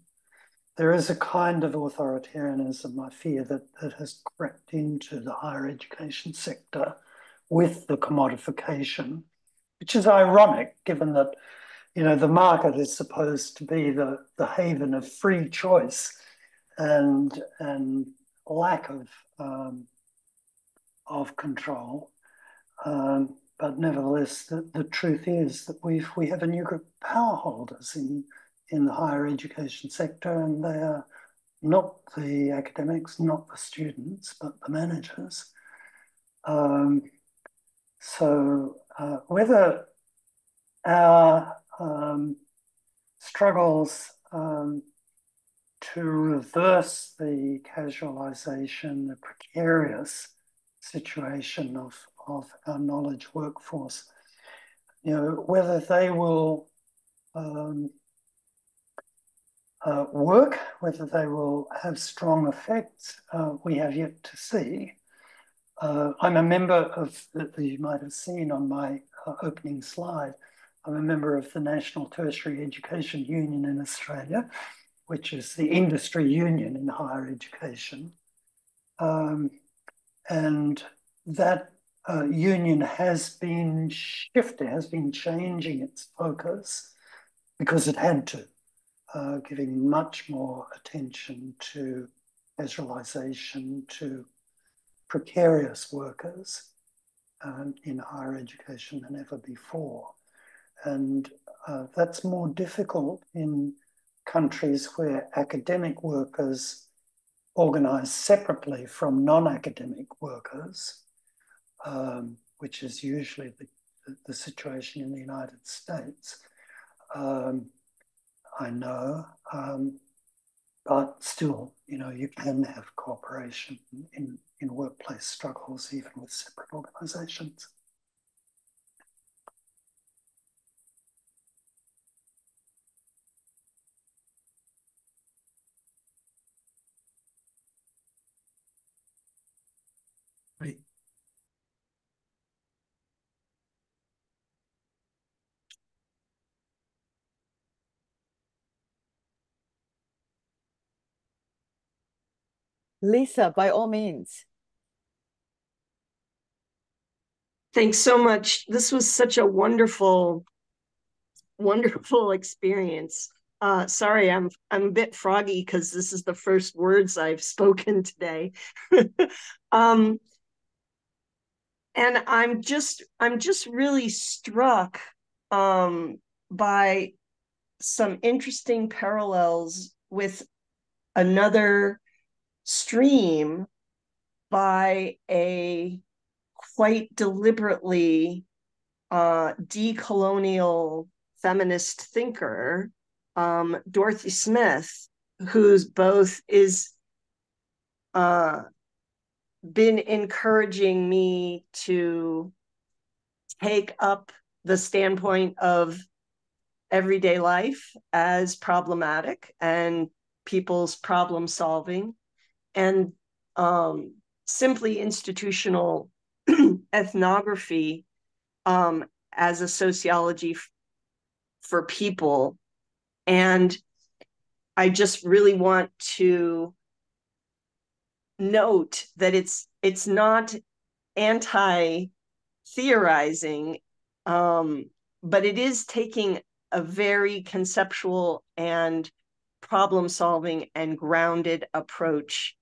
There is a kind of authoritarianism, I fear, that has crept into the higher education sector with the commodification, which is ironic given that, the market is supposed to be the haven of free choice and lack of control. But nevertheless, the truth is that we have a new group of power holders in the higher education sector, and they are not the academics, not the students, but the managers. So whether our struggles to reverse the casualization, the precarious situation of our knowledge workforce, whether they will work, whether they will have strong effects, we have yet to see. I'm a member of, that you might have seen on my opening slide, I'm a member of the National Tertiary Education Union in Australia, which is the industry union in higher education. And that union has been shifting, has been changing its focus because it had to, giving much more attention to casualization, to precarious workers. in higher education than ever before. And that's more difficult in countries where academic workers organize separately from non-academic workers, which is usually the situation in the United States. I know, but still, you can have cooperation in workplace struggles, even with separate organizations. Right. Lisa, by all means. Thanks so much. This was such a wonderful experience. Sorry, I'm a bit froggy because this is the first words I've spoken today. And I'm just really struck by some interesting parallels with another stream by a quite deliberately decolonial feminist thinker, Dorothy Smith, who's both is been encouraging me to take up the standpoint of everyday life as problematic and people's problem solving, and simply institutional ethnography as a sociology for people. And I just really want to note that it's not anti-theorizing, but it is taking a very conceptual and problem-solving and grounded approach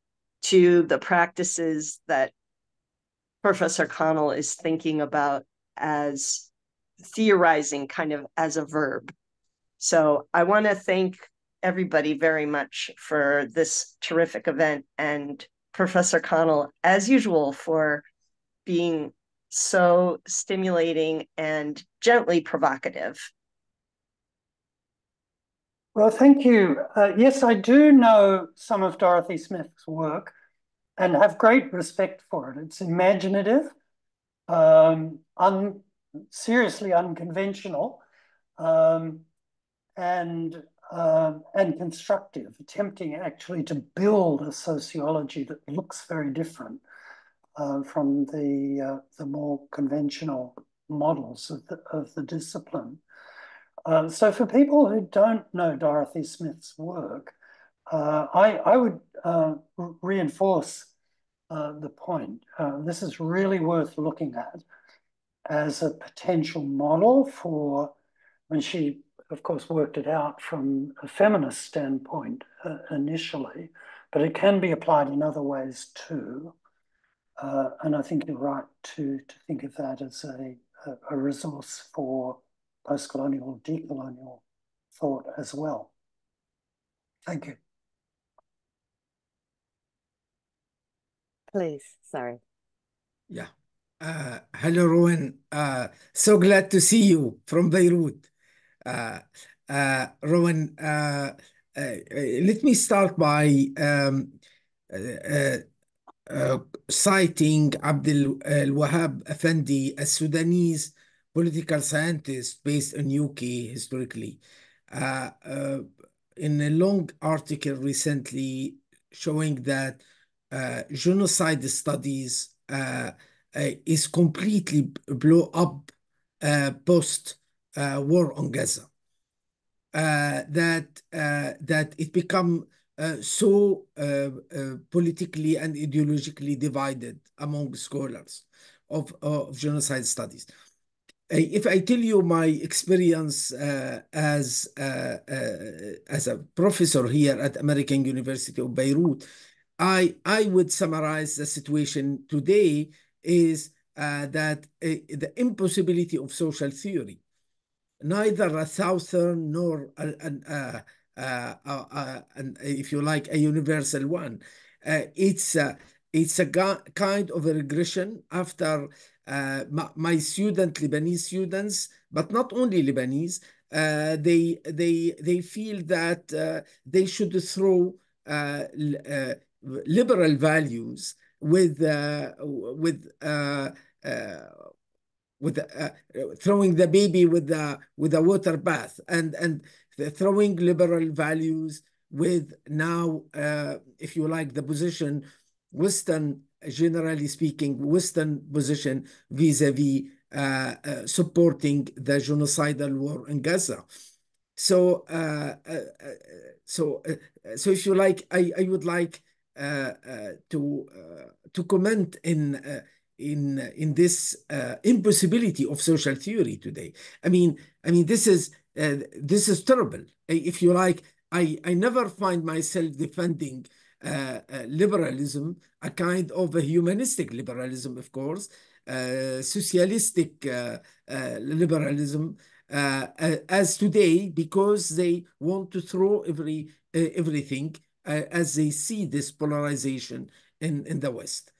to the practices that Professor Connell is thinking about as theorizing, kind of as a verb. So I want to thank everybody very much for this terrific event, and Professor Connell, as usual, for being so stimulating and gently provocative. Well, thank you. Yes, I do know some of Dorothy Smith's work and have great respect for it. It's imaginative, seriously unconventional, and constructive, attempting actually to build a sociology that looks very different from the more conventional models of the discipline. So for people who don't know Dorothy Smith's work, I would reinforce the point. This is really worth looking at as a potential model for, when she, of course, worked it out from a feminist standpoint initially, but it can be applied in other ways too. And I think you're right to think of that as a resource for post-colonial, decolonial thought as well. Thank you. Please, sorry. Yeah. Hello, Raewyn. So glad to see you from Beirut. Raewyn, let me start by citing Abdel Wahab Effendi, a Sudanese political scientist based in UK historically, in a long article recently showing that genocide studies is completely blow up post war on Gaza. That it become so politically and ideologically divided among scholars of genocide studies. If I tell you my experience as a professor here at American University of Beirut, I would summarize the situation today is that the impossibility of social theory, neither a southern nor if you like, a universal one. It's a kind of a regression after my Lebanese students, but not only Lebanese. They feel that they should throw liberal values with throwing the baby with the water bath, and throwing liberal values with now, if you like, the position, Western, generally speaking, Western position vis-a-vis supporting the genocidal war in Gaza. So, so if you like, I would like to comment in this impossibility of social theory today. I mean, this is terrible. If you like, I never find myself defending liberalism, a kind of a humanistic liberalism, of course, socialistic liberalism, as today, because they want to throw everything as they see this polarization in the West.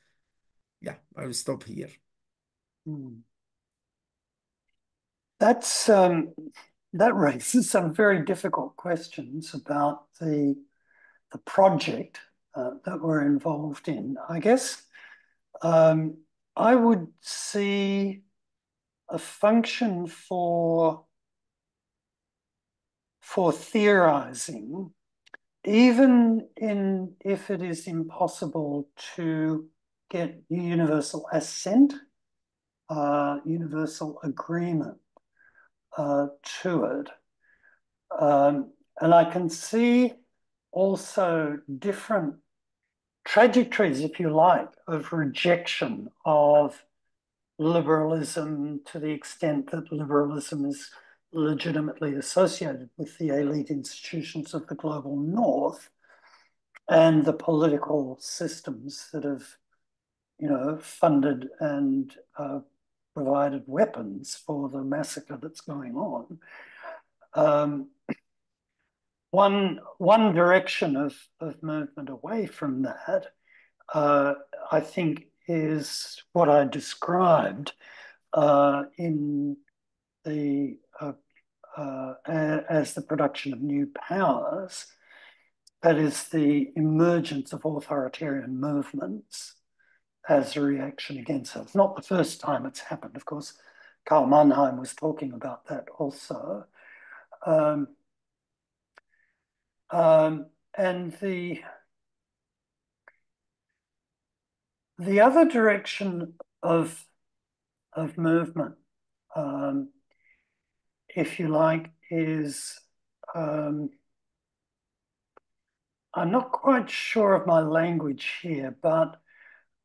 Yeah, I will stop here. That's that raises some very difficult questions about the project that we're involved in. I guess I would see a function for theorizing, even if it is impossible to get universal assent, universal agreement to it. And I can see also different trajectories, if you like, of rejection of liberalism, to the extent that liberalism is legitimately associated with the elite institutions of the global North and the political systems that have, funded and provided weapons for the massacre that's going on. One direction of movement away from that, I think, is what I described in the as the production of new powers. That is the emergence of authoritarian movements as a reaction against it. It's not the first time it's happened, of course. Karl Mannheim was talking about that also. And the other direction of movement, if you like, is I'm not quite sure of my language here, but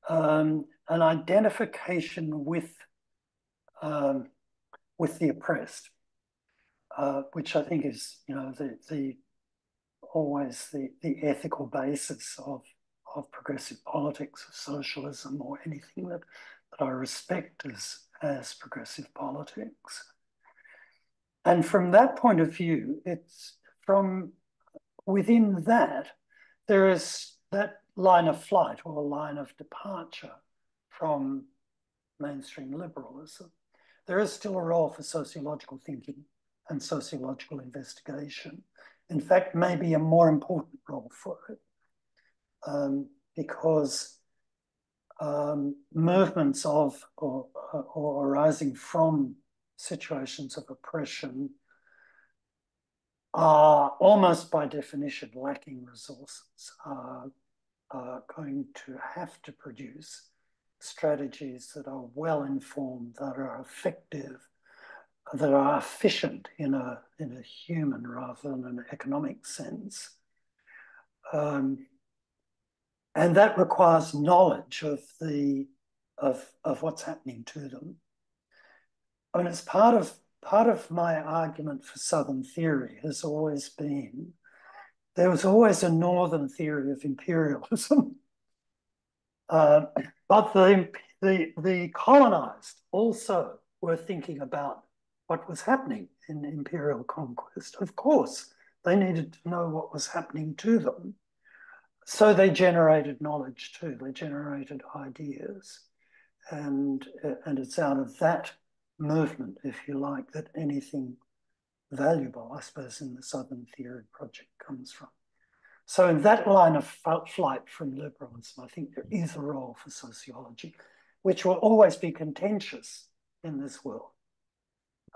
an identification with the oppressed, which I think is, always the ethical basis of progressive politics, of socialism, or anything that I respect as progressive politics. And from that point of view, it's from within that, there is that line of flight or a line of departure from mainstream liberalism. There is still a role for sociological thinking and sociological investigation. In fact, maybe a more important role for it, because movements of or arising from situations of oppression are almost by definition lacking resources, are going to have to produce strategies that are well informed, that are effective, that are efficient in a human rather than an economic sense. And that requires knowledge of what's happening to them. I mean, it's part of my argument for Southern theory has always been there was always a Northern theory of imperialism, but the the colonized also were thinking about what was happening in imperial conquest. Of course, they needed to know what was happening to them. So they generated knowledge too. They generated ideas. And it's out of that movement, if you like, that anything valuable, I suppose, in the Southern Theory Project comes from. So in that line of flight from liberalism, I think there is a role for sociology, which will always be contentious in this world.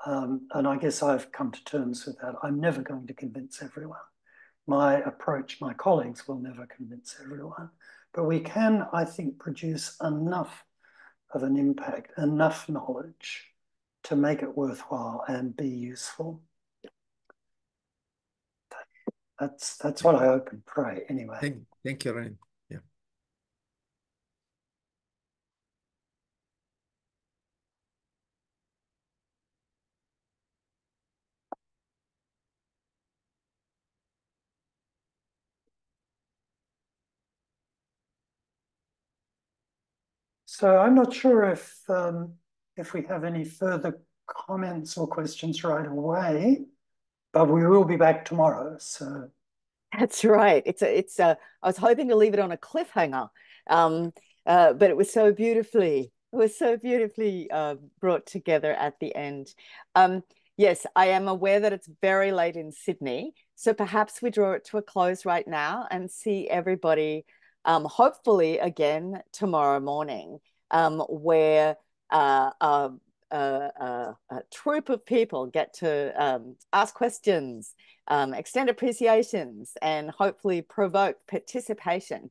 And I guess I've come to terms with that. I'm never going to convince everyone. My approach, my colleagues will never convince everyone. But we can, I think, produce enough of an impact, enough knowledge to make it worthwhile and be useful. That's what I hope and pray anyway. Thank you, Raewyn. Yeah. So I'm not sure if we have any further comments or questions right away, but we will be back tomorrow. So That's right. I was hoping to leave it on a cliffhanger, but it was so beautifully brought together at the end. Yes, I am aware that it's very late in Sydney, so perhaps we draw it to a close right now and see everybody, hopefully again tomorrow morning, where a troop of people get to ask questions, extend appreciations, and hopefully provoke participation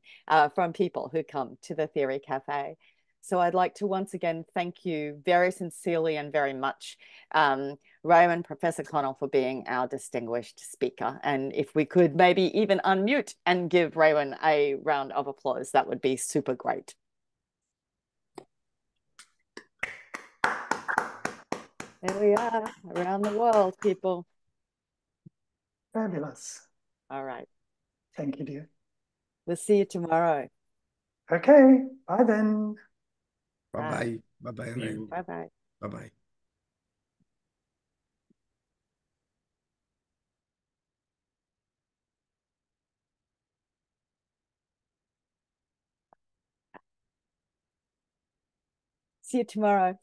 from people who come to the Theory Cafe. So I'd like to once again thank you very sincerely and very much, Raewyn, Professor Connell, for being our distinguished speaker. And if we could maybe even unmute and give Raewyn a round of applause, that would be super great. There we are, around the world, people. fabulous. All right. Thank you, dear. We'll see you tomorrow. Okay, bye then. Bye-bye. Bye-bye, Raewyn. Bye-bye. Bye-bye. See you tomorrow.